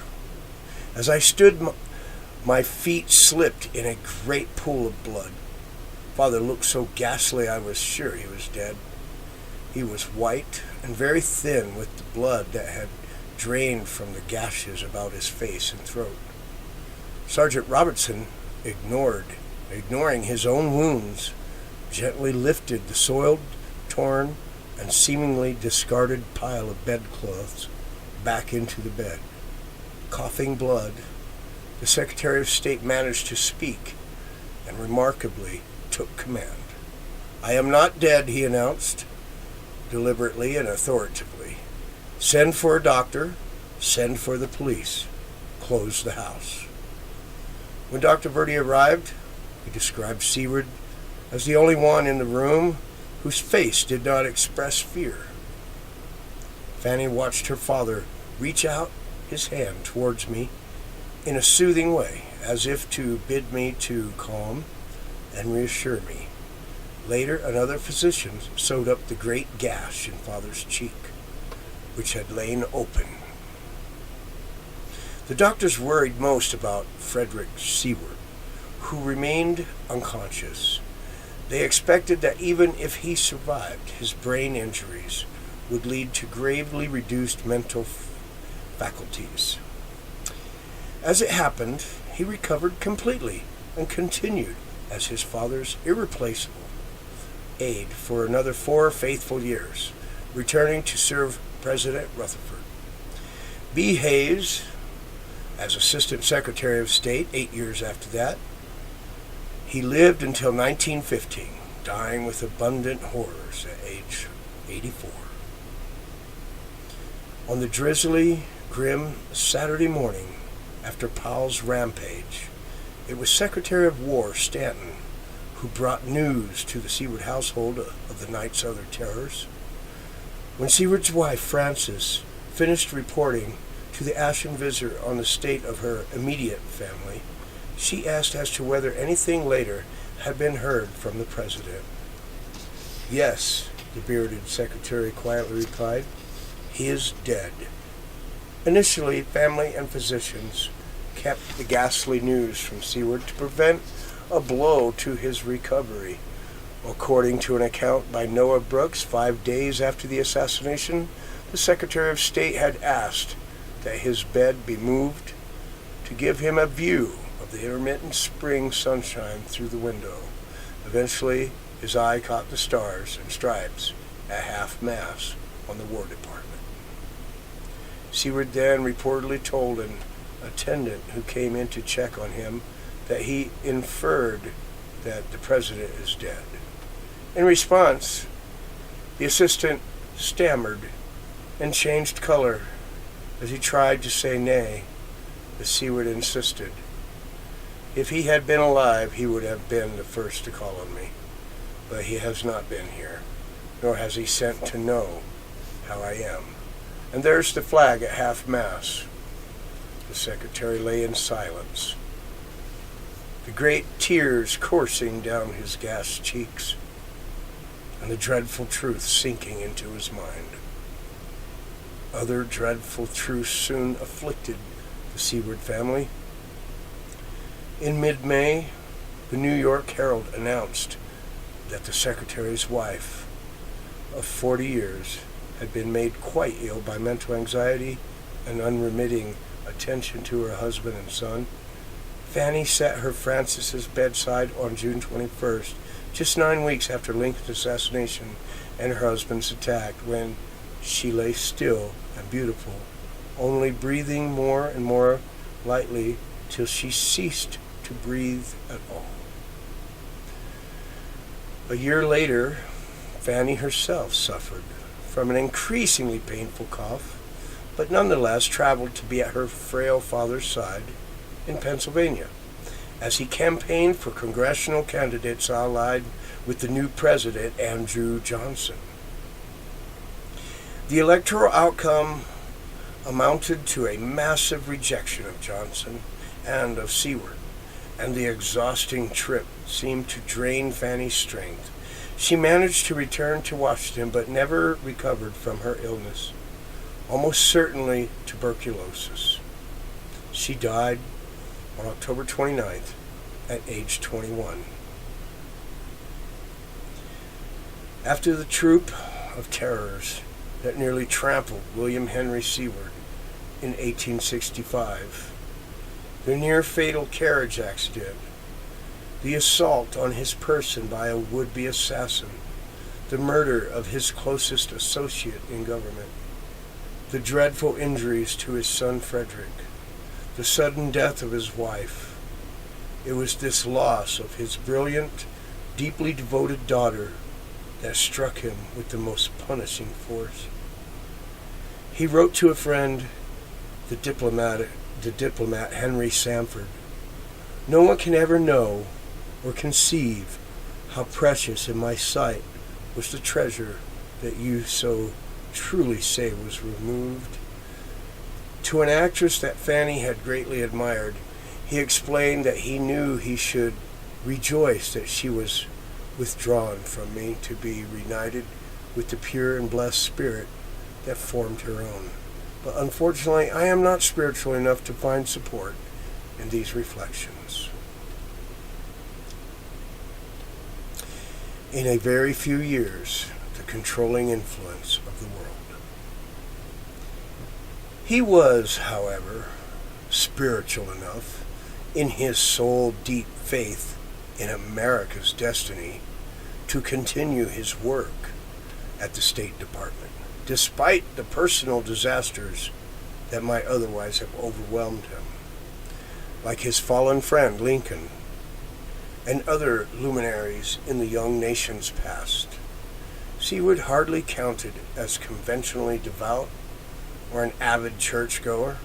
As I stood, my feet slipped in a great pool of blood. Father looked so ghastly I was sure he was dead. He was white and very thin with the blood that had drained from the gashes about his face and throat. Sergeant Robertson, ignoring his own wounds, gently lifted the soiled, torn, and seemingly discarded pile of bedclothes back into the bed. Coughing blood, the Secretary of State managed to speak and remarkably took command. "I am not dead," he announced, deliberately and authoritatively. "Send for a doctor, send for the police, close the house." When Dr. Verdi arrived, he described Seward as the only one in the room whose face did not express fear. Fanny watched her father reach out his hand towards me in a soothing way, as if to bid me to calm and reassure me. Later, another physician sewed up the great gash in Father's cheek, which had lain open. The doctors worried most about Frederick Seward, who remained unconscious. They expected that even if he survived, his brain injuries would lead to gravely reduced mental faculties. As it happened, he recovered completely and continued as his father's irreplaceable aide for another 4 faithful years, returning to serve President Rutherford B. Hayes as Assistant Secretary of State 8 years after that. He lived until 1915, dying with abundant horrors at age 84. On the drizzly, grim Saturday morning after Powell's rampage, it was Secretary of War Stanton who brought news to the Seward household of the night's other terrors. When Seward's wife, Frances, finished reporting to the Ashen Visitor on the state of her immediate family, she asked as to whether anything later had been heard from the president. "Yes," the bearded secretary quietly replied. "He is dead." Initially, family and physicians kept the ghastly news from Seward to prevent a blow to his recovery. According to an account by Noah Brooks, 5 days after the assassination, the Secretary of State had asked that his bed be moved to give him a view of the intermittent spring sunshine through the window. Eventually, his eye caught the stars and stripes at half-mast on the War Department. Seward then reportedly told an attendant who came in to check on him that he inferred that the president is dead. In response, the assistant stammered and changed color as he tried to say nay, but Seward insisted. If he had been alive, he would have been the first to call on me, but he has not been here, nor has he sent to know how I am. And there's the flag at half-mast. The secretary lay in silence, the great tears coursing down his gassed cheeks, and the dreadful truth sinking into his mind. Other dreadful truths soon afflicted the Seward family. In mid-May, the New York Herald announced that the secretary's wife of 40 years had been made quite ill by mental anxiety and unremitting attention to her husband and son. Fanny sat her Francis's bedside on June 21st, just 9 weeks after Lincoln's assassination and her husband's attack, when she lay still and beautiful, only breathing more and more lightly till she ceased to breathe at all. A year later, Fanny herself suffered from an increasingly painful cough, but nonetheless traveled to be at her frail father's side in Pennsylvania as he campaigned for congressional candidates allied with the new president, Andrew Johnson. The electoral outcome amounted to a massive rejection of Johnson and of Seward, and the exhausting trip seemed to drain Fanny's strength. She managed to return to Washington, but never recovered from her illness, almost certainly tuberculosis. She died on October 29th at age 21. After the troop of terrors that nearly trampled William Henry Seward in 1865, the near-fatal carriage accident, the assault on his person by a would-be assassin, the murder of his closest associate in government, the dreadful injuries to his son Frederick, the sudden death of his wife, it was this loss of his brilliant, deeply devoted daughter that struck him with the most punishing force. He wrote to a friend, the diplomat Henry Sanford, "No one can ever know or conceive how precious in my sight was the treasure that you so truly say was removed." To an actress that Fanny had greatly admired, he explained that he knew he should rejoice that she was withdrawn from me to be reunited with the pure and blessed spirit that formed her own. But unfortunately, I am not spiritual enough to find support in these reflections. In a very few years, the controlling influence of the world. He was, however, spiritual enough in his soul-deep faith in America's destiny to continue his work at the State Department, despite the personal disasters that might otherwise have overwhelmed him, like his fallen friend Lincoln and other luminaries in the young nation's past. Seward hardly counted as conventionally devout or an avid churchgoer,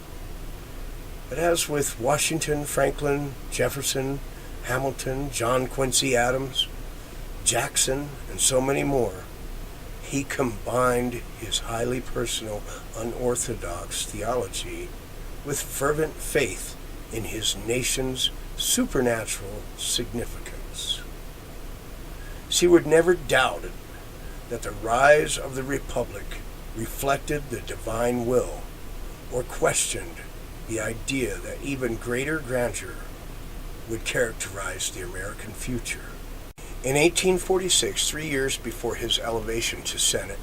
but as with Washington, Franklin, Jefferson, Hamilton, John Quincy Adams, Jackson, and so many more, he combined his highly personal, unorthodox theology with fervent faith in his nation's supernatural significance. Seward never doubted that the rise of the Republic reflected the divine will, or questioned the idea that even greater grandeur would characterize the American future. In 1846, 3 years before his elevation to Senate,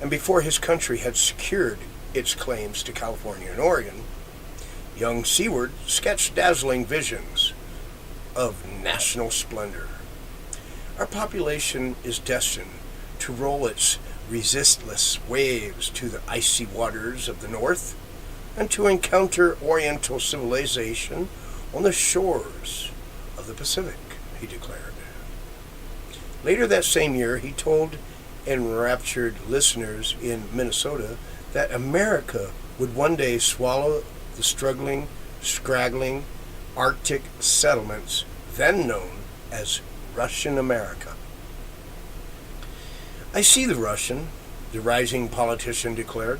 and before his country had secured its claims to California and Oregon, young Seward sketched dazzling visions of national splendor. Our population is destined to roll its resistless waves to the icy waters of the north, and to encounter Oriental civilization on the shores of the Pacific, he declared. Later that same year, he told enraptured listeners in Minnesota that America would one day swallow the struggling, scraggling Arctic settlements then known as Russian America. I see the Russian, the rising politician declared,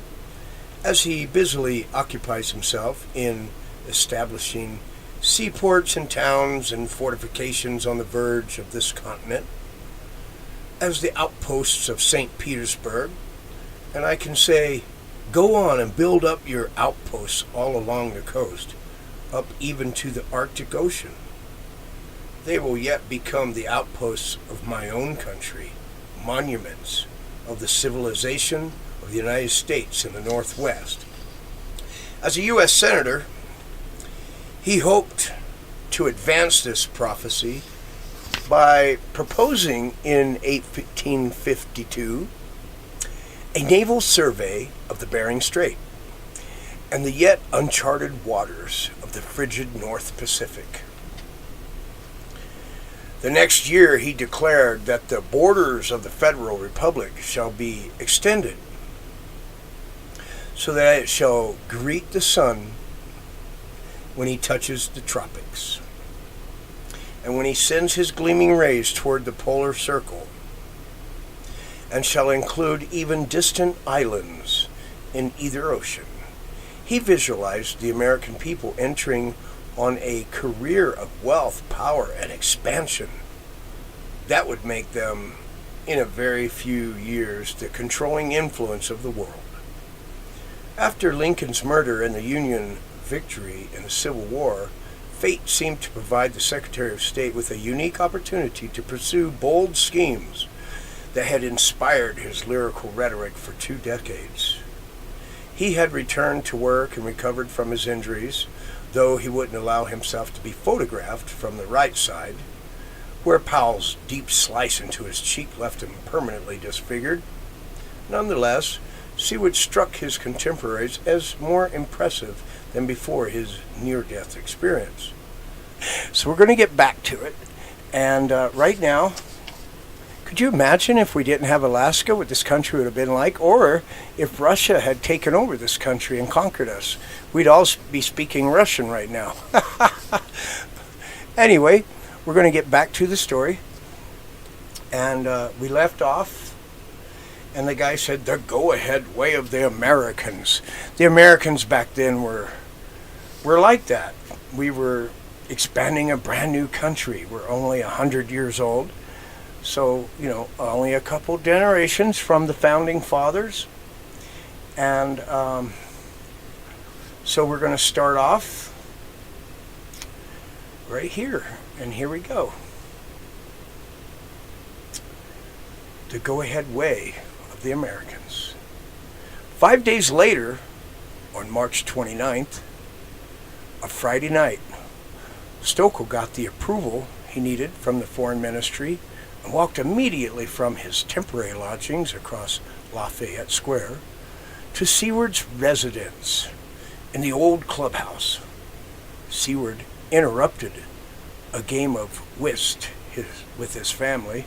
as he busily occupies himself in establishing seaports and towns and fortifications on the verge of this continent, as the outposts of St. Petersburg, and I can say, go on and build up your outposts all along the coast, up even to the Arctic Ocean. They will yet become the outposts of my own country, monuments of the civilization of the United States in the Northwest. As a U.S. Senator, he hoped to advance this prophecy by proposing in 1852 a naval survey of the Bering Strait and the yet uncharted waters of the frigid North Pacific. The next year he declared that the borders of the Federal Republic shall be extended so that it shall greet the sun when he touches the tropics, and when he sends his gleaming rays toward the polar circle, and shall include even distant islands in either ocean. He visualized the American people entering on a career of wealth, power, and expansion that would make them, in a very few years, the controlling influence of the world. After Lincoln's murder and the Union victory in the Civil War, fate seemed to provide the Secretary of State with a unique opportunity to pursue bold schemes that had inspired his lyrical rhetoric for 2 decades. He had returned to work and recovered from his injuries, though he wouldn't allow himself to be photographed from the right side, where Powell's deep slice into his cheek left him permanently disfigured. Nonetheless, Seward struck his contemporaries as more impressive than before his near-death experience. So we're going to get back to it. And right now, could you imagine if we didn't have Alaska, what this country would have been like? Or if Russia had taken over this country and conquered us? We'd all be speaking Russian right now. Anyway, we're going to get back to the story. And we left off, and the guy said, the go-ahead way of the Americans. The Americans back then were like that. We were expanding a brand new country. We're only 100 years old. So, only a couple generations from the founding fathers. And so we're going to start off right here. And here we go. The go-ahead way of the Americans. 5 days later, on March 29th, a Friday night, Stokel got the approval he needed from the Foreign Ministry and walked immediately from his temporary lodgings across Lafayette Square to Seward's residence in the old clubhouse. Seward interrupted a game of whist with his family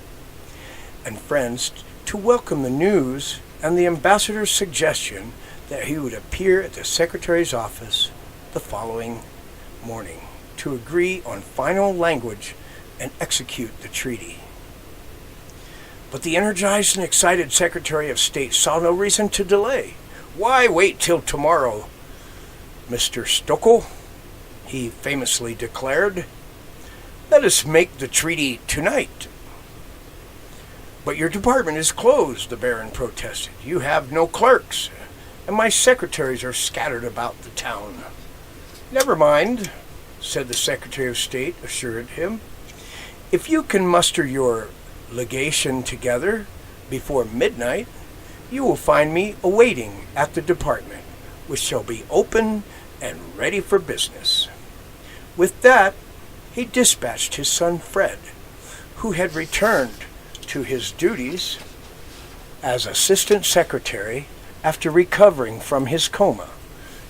and friends to welcome the news and the ambassador's suggestion that he would appear at the secretary's office the following morning to agree on final language and execute the treaty. But the energized and excited Secretary of State saw no reason to delay. Why wait till tomorrow, Mr. Stokel? He famously declared. Let us make the treaty tonight. But your department is closed, the Baron protested. You have no clerks, and my secretaries are scattered about the town. Never mind, said the Secretary of State, assured him. If you can muster your legation together before midnight, you will find me awaiting at the department, which shall be open and ready for business. With that, he dispatched his son Fred, who had returned to his duties as Assistant Secretary after recovering from his coma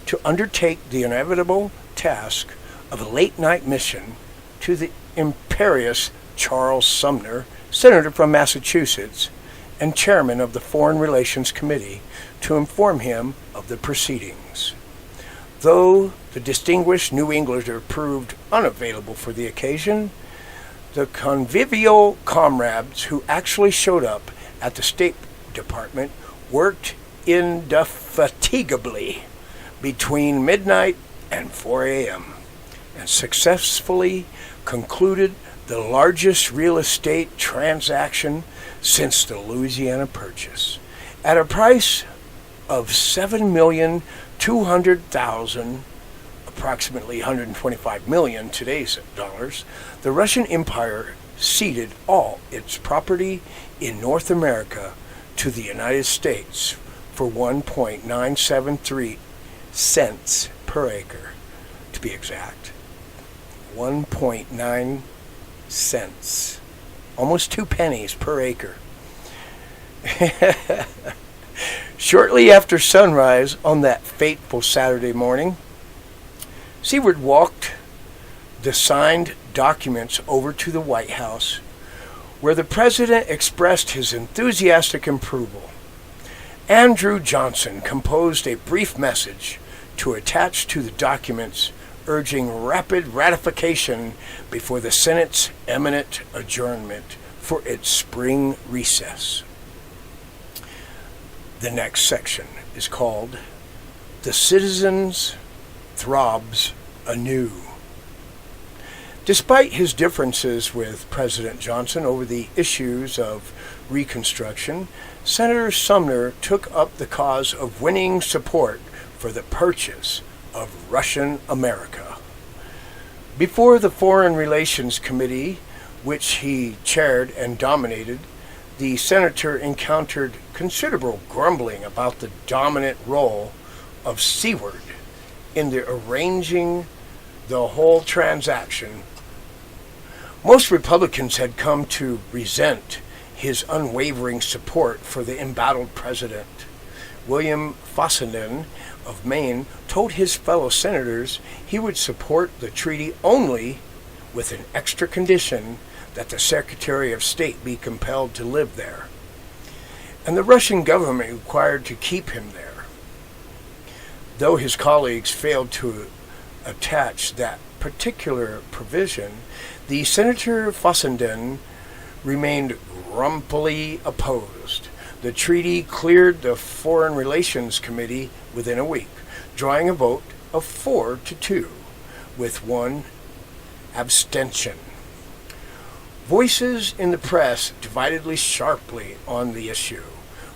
to undertake the inevitable task of a late-night mission to the imperious Charles Sumner, Senator from Massachusetts and Chairman of the Foreign Relations Committee, to inform him of the proceedings. Though the distinguished New Englander proved unavailable for the occasion, the convivial comrades who actually showed up at the State Department worked indefatigably between midnight and 4 a.m. and successfully concluded the largest real estate transaction since the Louisiana Purchase at a price of $7,200,000, approximately $125 million today's dollars. The Russian Empire ceded all its property in North America to the United States for 1.973 cents per acre, to be exact. 1.9 cents. Almost 2 pennies per acre. Shortly after sunrise on that fateful Saturday morning, Seward walked the signed documents over to the White House, where the president expressed his enthusiastic approval. Andrew Johnson composed a brief message to attach to the documents, urging rapid ratification before the Senate's imminent adjournment for its spring recess. The next section is called "The Citizens Throbs Anew." Despite his differences with President Johnson over the issues of Reconstruction, Senator Sumner took up the cause of winning support for the purchase of Russian America. Before the Foreign Relations Committee, which he chaired and dominated, the senator encountered considerable grumbling about the dominant role of Seward in the arranging the whole transaction. Most Republicans had come to resent his unwavering support for the embattled president. William Fessenden of Maine told his fellow senators he would support the treaty only with an extra condition that the Secretary of State be compelled to live there, and the Russian government required to keep him there. Though his colleagues failed to attach that particular provision, the Senator Fessenden remained grumpily opposed. The treaty cleared the Foreign Relations Committee within a week, drawing a vote of 4-2, with one abstention. Voices in the press divided sharply on the issue,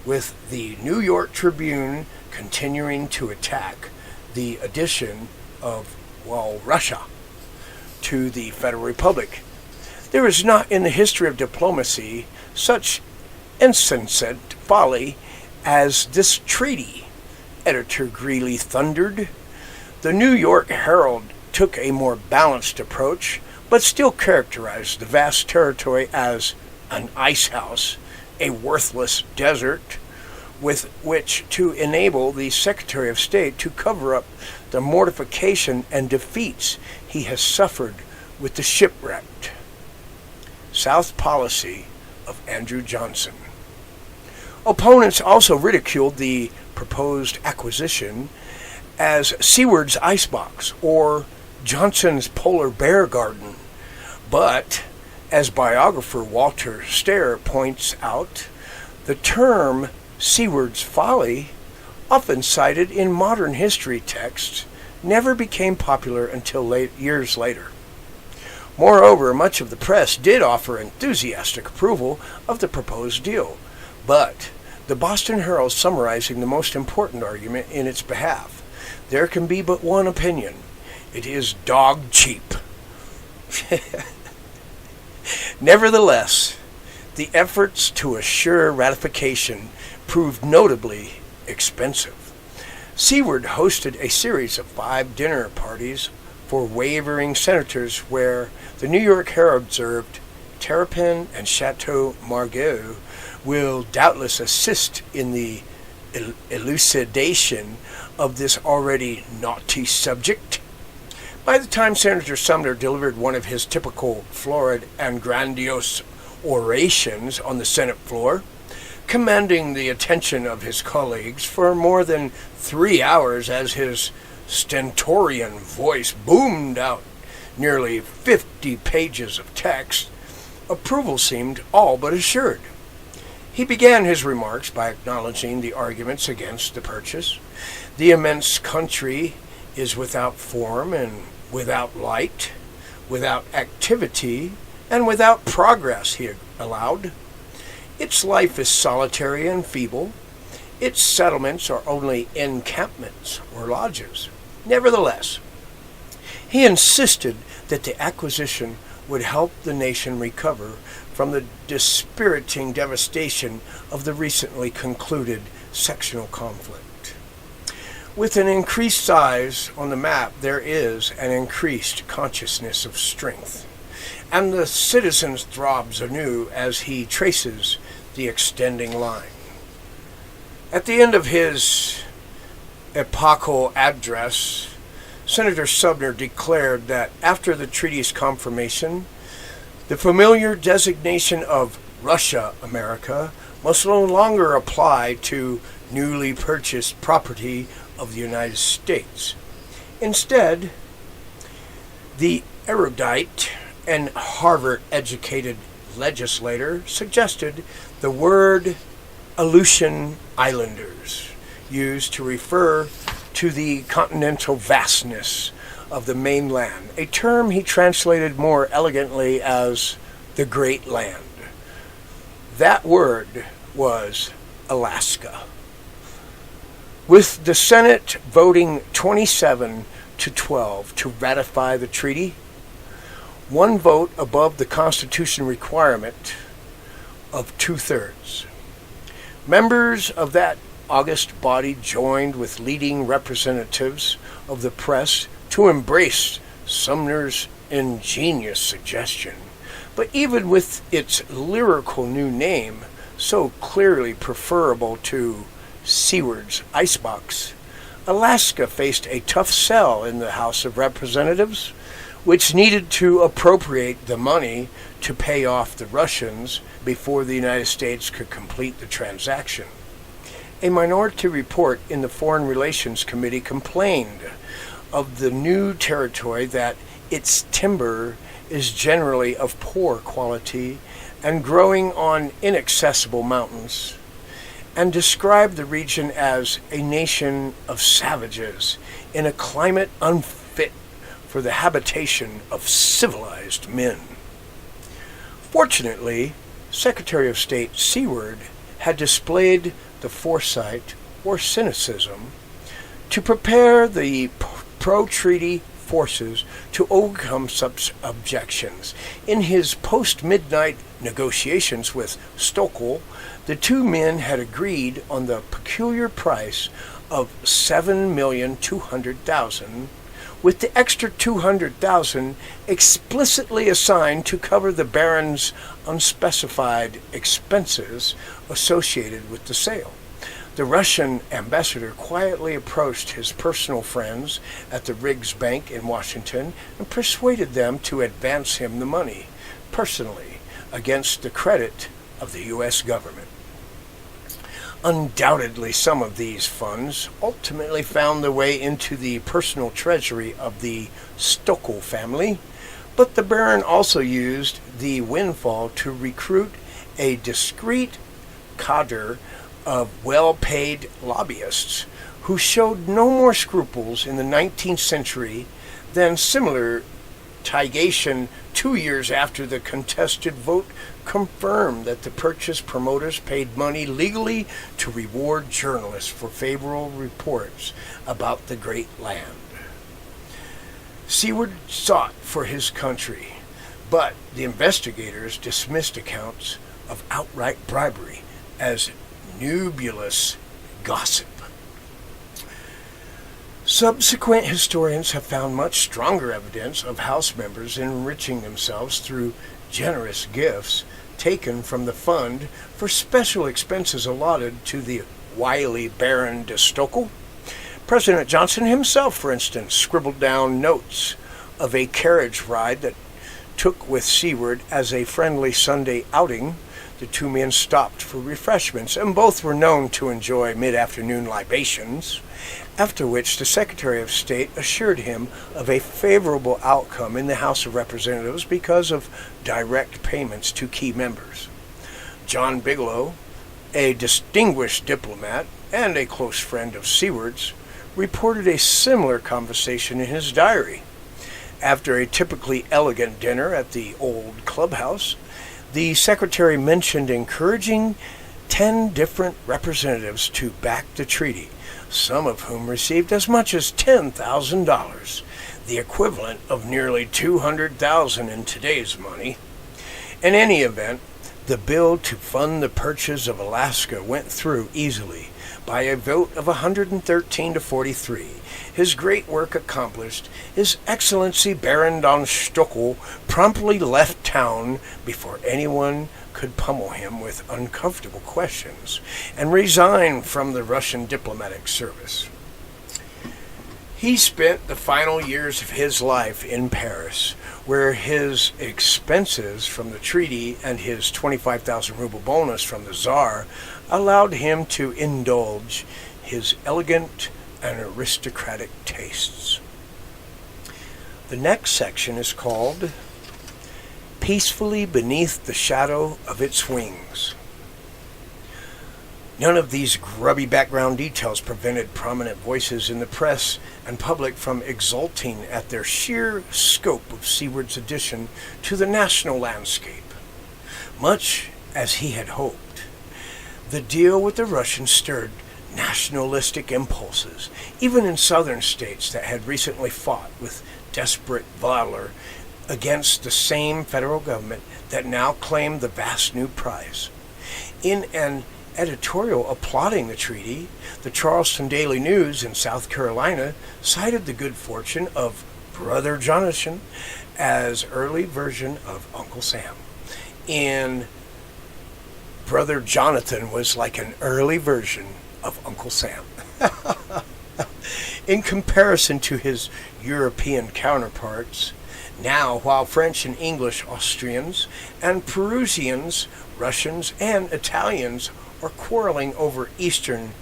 with the New York Tribune continuing to attack the addition of, Russia to the Federal Republic. There is not in the history of diplomacy such insensate folly as this treaty, Editor Greeley thundered. The New York Herald took a more balanced approach, but still characterized the vast territory as an ice house, a worthless desert, with which to enable the Secretary of State to cover up the mortification and defeats he has suffered with the shipwrecked South policy of Andrew Johnson. Opponents also ridiculed the proposed acquisition as Seward's icebox or Johnson's polar bear garden. But, as biographer Walter Stair points out, the term Seward's folly, often cited in modern history texts, never became popular until years later. Moreover, much of the press did offer enthusiastic approval of the proposed deal, but the Boston Herald summarizing the most important argument in its behalf: there can be but one opinion. It is dog cheap. Nevertheless, the efforts to assure ratification proved notably expensive. Seward hosted a series of 5 dinner parties for wavering senators where the New York Herald observed Terrapin and Chateau Margaux will doubtless assist in the elucidation of this already naughty subject. By the time Senator Sumner delivered one of his typical florid and grandiose orations on the Senate floor, commanding the attention of his colleagues for more than 3 hours as his stentorian voice boomed out nearly 50 pages of text, approval seemed all but assured. He began his remarks by acknowledging the arguments against the purchase. The immense country is without form and without light, without activity, and without progress, he allowed. Its life is solitary and feeble. Its settlements are only encampments or lodges. Nevertheless, he insisted that the acquisition would help the nation recover from the dispiriting devastation of the recently concluded sectional conflict. With an increased size on the map, there is an increased consciousness of strength, and the citizen throbs anew as he traces the extending line. At the end of his epochal address, Senator Sumner declared that after the treaty's confirmation, the familiar designation of Russia America must no longer apply to newly purchased property of the United States. Instead, the erudite and Harvard-educated legislator suggested the word Aleutian Islanders, used to refer to the continental vastness of the mainland, a term he translated more elegantly as the Great Land. That word was Alaska. With the Senate voting 27-12 to ratify the treaty, one vote above the Constitution requirement of 2/3. Members of that august body joined with leading representatives of the press to embrace Sumner's ingenious suggestion. But even with its lyrical new name, so clearly preferable to Seward's icebox, Alaska faced a tough sell in the House of Representatives, which needed to appropriate the money to pay off the Russians before the United States could complete the transaction. A minority report in the Foreign Relations Committee complained of the new territory that its timber is generally of poor quality and growing on inaccessible mountains, and described the region as a nation of savages in a climate unfit for the habitation of civilized men. Fortunately, Secretary of State Seward had displayed the foresight or cynicism to prepare the pro-treaty forces to overcome such objections. In his post-midnight negotiations with Stoeckel, the two men had agreed on the peculiar price of $7,200,000, with the extra $200,000 explicitly assigned to cover the Baron's unspecified expenses associated with the sale. The Russian ambassador quietly approached his personal friends at the Riggs Bank in Washington and persuaded them to advance him the money, personally, against the credit of the U.S. government. Undoubtedly, some of these funds ultimately found their way into the personal treasury of the Stoeckel family, but the Baron also used the windfall to recruit a discreet cadre of well-paid lobbyists who showed no more scruples in the 19th century than similar litigation 2 years after the contested vote confirmed that the purchase promoters paid money legally to reward journalists for favorable reports about the Great Land. Seward sought for his country, but the investigators dismissed accounts of outright bribery as nebulous gossip. Subsequent historians have found much stronger evidence of House members enriching themselves through generous gifts taken from the fund for special expenses allotted to the wily Baron de Stokel. President Johnson himself, for instance, scribbled down notes of a carriage ride that took with Seward as a friendly Sunday outing. The two men stopped for refreshments, and both were known to enjoy mid-afternoon libations, after which the Secretary of State assured him of a favorable outcome in the House of Representatives because of direct payments to key members. John Bigelow, a distinguished diplomat and a close friend of Seward's, reported a similar conversation in his diary. After a typically elegant dinner at the old clubhouse, the secretary mentioned encouraging 10 different representatives to back the treaty, some of whom received as much as $10,000, the equivalent of nearly $200,000 in today's money. In any event, the bill to fund the purchase of Alaska went through easily by a vote of 113 to 43. His great work accomplished, His Excellency Baron von Stokel promptly left town before anyone could pummel him with uncomfortable questions and resigned from the Russian diplomatic service. He spent the final years of his life in Paris, where his expenses from the treaty and his 25,000 ruble bonus from the Tsar allowed him to indulge his elegant and aristocratic tastes. The next section is called Peacefully Beneath the Shadow of Its Wings. None of these grubby background details prevented prominent voices in the press and public from exulting at their sheer scope of Seward's addition to the national landscape. Much as he had hoped, the deal with the Russians stirred nationalistic impulses, even in southern states that had recently fought with desperate valor against the same federal government that now claimed the vast new prize. In an editorial applauding the treaty, the Charleston Daily News in South Carolina cited the good fortune of Brother Jonathan as early version of Uncle Sam. Brother Jonathan was like an early version of Uncle Sam. In comparison to his European counterparts, now while French and English, Austrians, and Perusians, Russians, and Italians are quarreling over Eastern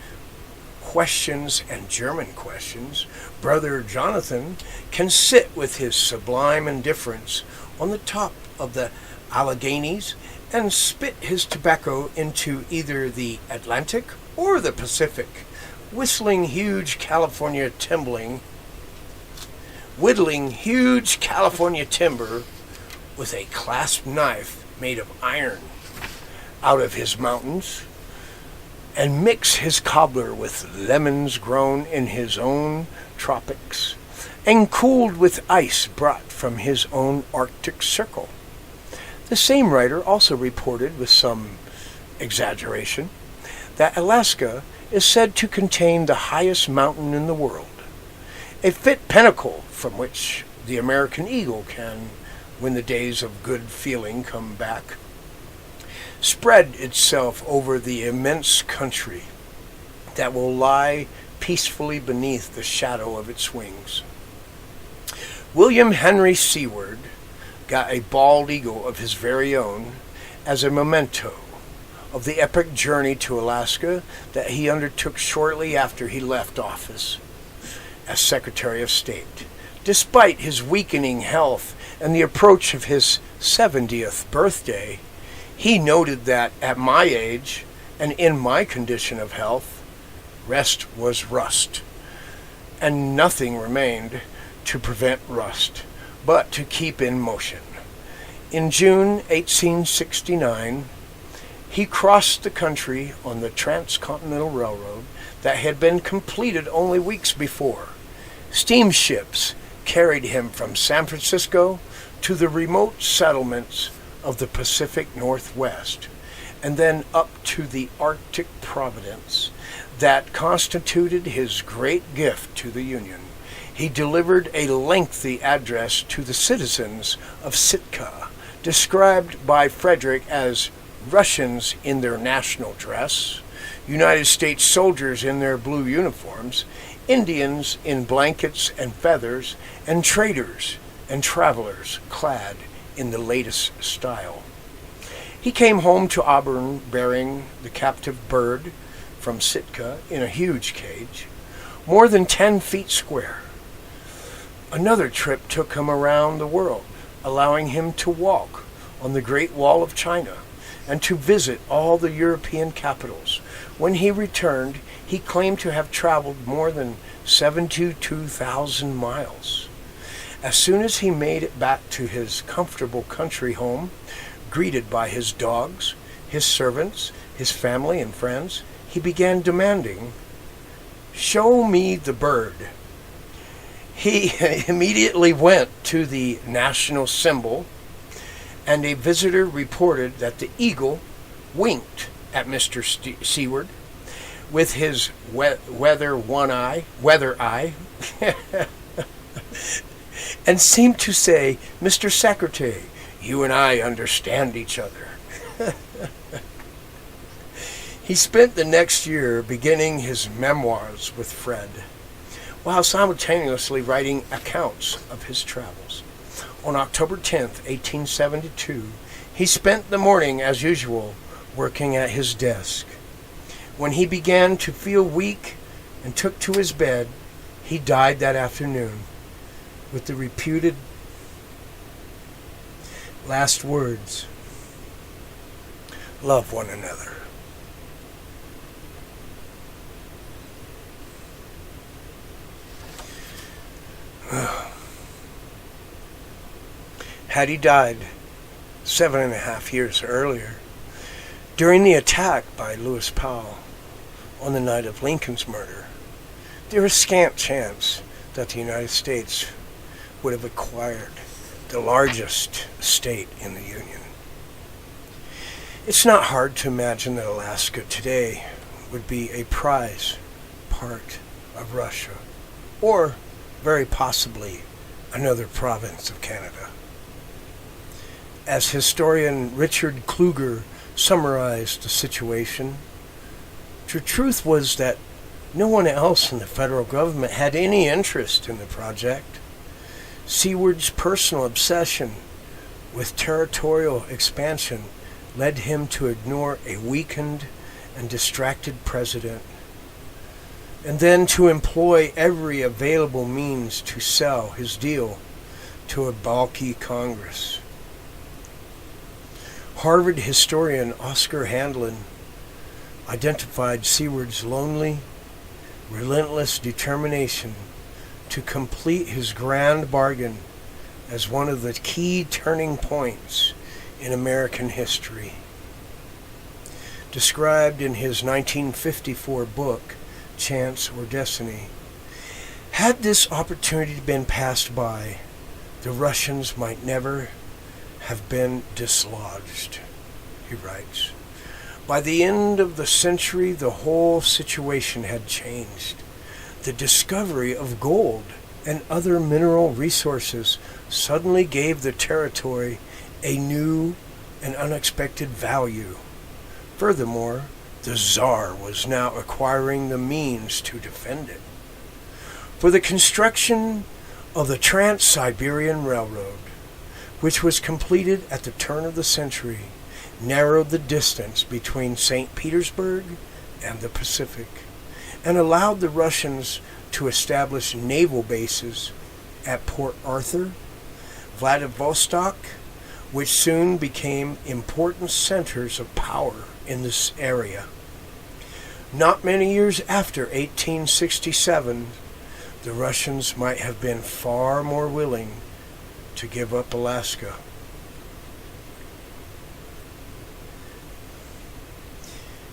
questions and German questions, Brother Jonathan can sit with his sublime indifference on the top of the Alleghenies and spit his tobacco into either the Atlantic or the Pacific, whittling huge California timber with a clasp knife made of iron out of his mountains, and mix his cobbler with lemons grown in his own tropics and cooled with ice brought from his own Arctic Circle. The same writer also reported, with some exaggeration, that Alaska is said to contain the highest mountain in the world, a fit pinnacle from which the American eagle can, when the days of good feeling come back, spread itself over the immense country that will lie peacefully beneath the shadow of its wings. William Henry Seward got a bald eagle of his very own as a memento of the epic journey to Alaska that he undertook shortly after he left office as Secretary of State. Despite his weakening health and the approach of his 70th birthday, he noted that at my age and in my condition of health, rest was rust, and nothing remained to prevent rust but to keep in motion. In June 1869, he crossed the country on the Transcontinental Railroad that had been completed only weeks before. Steamships carried him from San Francisco to the remote settlements of the Pacific Northwest, and then up to the Arctic providence that constituted his great gift to the Union. He delivered a lengthy address to the citizens of Sitka, described by Frederick as Russians in their national dress, United States soldiers in their blue uniforms, Indians in blankets and feathers, and traders and travelers clad in the latest style. He came home to Auburn bearing the captive bird from Sitka in a huge cage, more than 10 feet square. Another trip took him around the world, allowing him to walk on the Great Wall of China and to visit all the European capitals. When he returned, he claimed to have traveled more than 72,000 miles. As soon as he made it back to his comfortable country home, greeted by his dogs, his servants, his family and friends, he began demanding, "Show me the bird." He immediately went to the national symbol, and a visitor reported that the eagle winked at Mr. Seward with his weather eye, and seemed to say, "Mr. Secretary, you and I understand each other." He spent the next year beginning his memoirs with Fred, while simultaneously writing accounts of his travels. On October 10th, 1872, he spent the morning, as usual, working at his desk. When he began to feel weak and took to his bed, he died that afternoon with the reputed last words, "Love one another." Had he died 7.5 years earlier, during the attack by Lewis Powell on the night of Lincoln's murder, there is scant chance that the United States would have acquired the largest state in the Union. It's not hard to imagine that Alaska today would be a prize part of Russia, or very possibly another province of Canada. As historian Richard Kluger summarized the situation, the truth was that no one else in the federal government had any interest in the project. Seward's personal obsession with territorial expansion led him to ignore a weakened and distracted president, and then to employ every available means to sell his deal to a balky Congress. Harvard historian Oscar Handlin identified Seward's lonely, relentless determination to complete his grand bargain as one of the key turning points in American history. Described in his 1954 book, Chance or Destiny, had this opportunity been passed by, the Russians might never have been dislodged, he writes. By the end of the century, the whole situation had changed. The discovery of gold and other mineral resources suddenly gave the territory a new and unexpected value. Furthermore, the Tsar was now acquiring the means to defend it. For the construction of the Trans-Siberian Railroad, which was completed at the turn of the century, narrowed the distance between St. Petersburg and the Pacific, and allowed the Russians to establish naval bases at Port Arthur, Vladivostok, which soon became important centers of power in this area. Not many years after 1867, the Russians might have been far more willing to give up Alaska.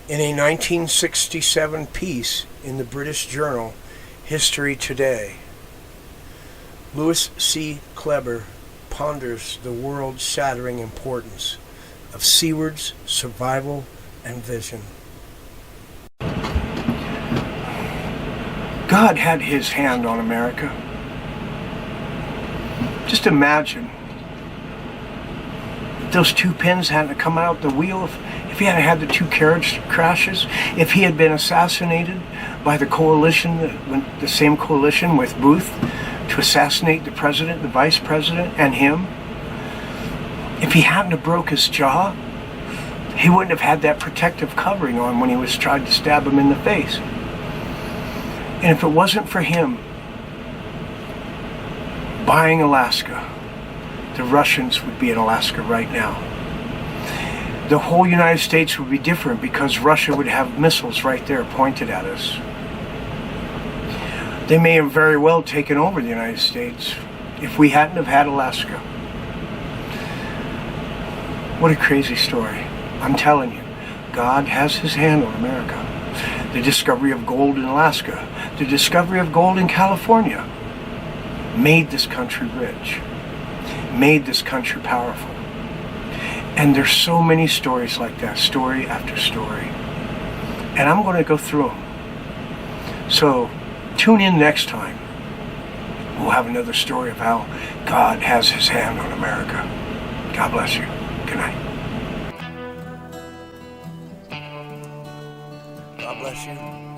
In a 1967 piece in the British journal History Today, Louis C. Kleber ponders the world-shattering importance of Seward's survival and vision. God had his hand on America. Just imagine if those two pins hadn't come out the wheel, if he hadn't had the two carriage crashes, if he had been assassinated by the coalition, the same coalition with Booth to assassinate the president, the vice president, and him, if he hadn't have broke his jaw, he wouldn't have had that protective covering on when he was trying to stab him in the face. And if it wasn't for him buying Alaska, the Russians would be in Alaska right now. The whole United States would be different because Russia would have missiles right there pointed at us. They may have very well taken over the United States if we hadn't have had Alaska. What a crazy story. I'm telling you, God has his hand on America. The discovery of gold in Alaska, the discovery of gold in California made this country rich, made this country powerful. And there's so many stories like that, story after story. And I'm going to go through them. So tune in next time. We'll have another story of how God has his hand on America. God bless you. Good night. God bless you.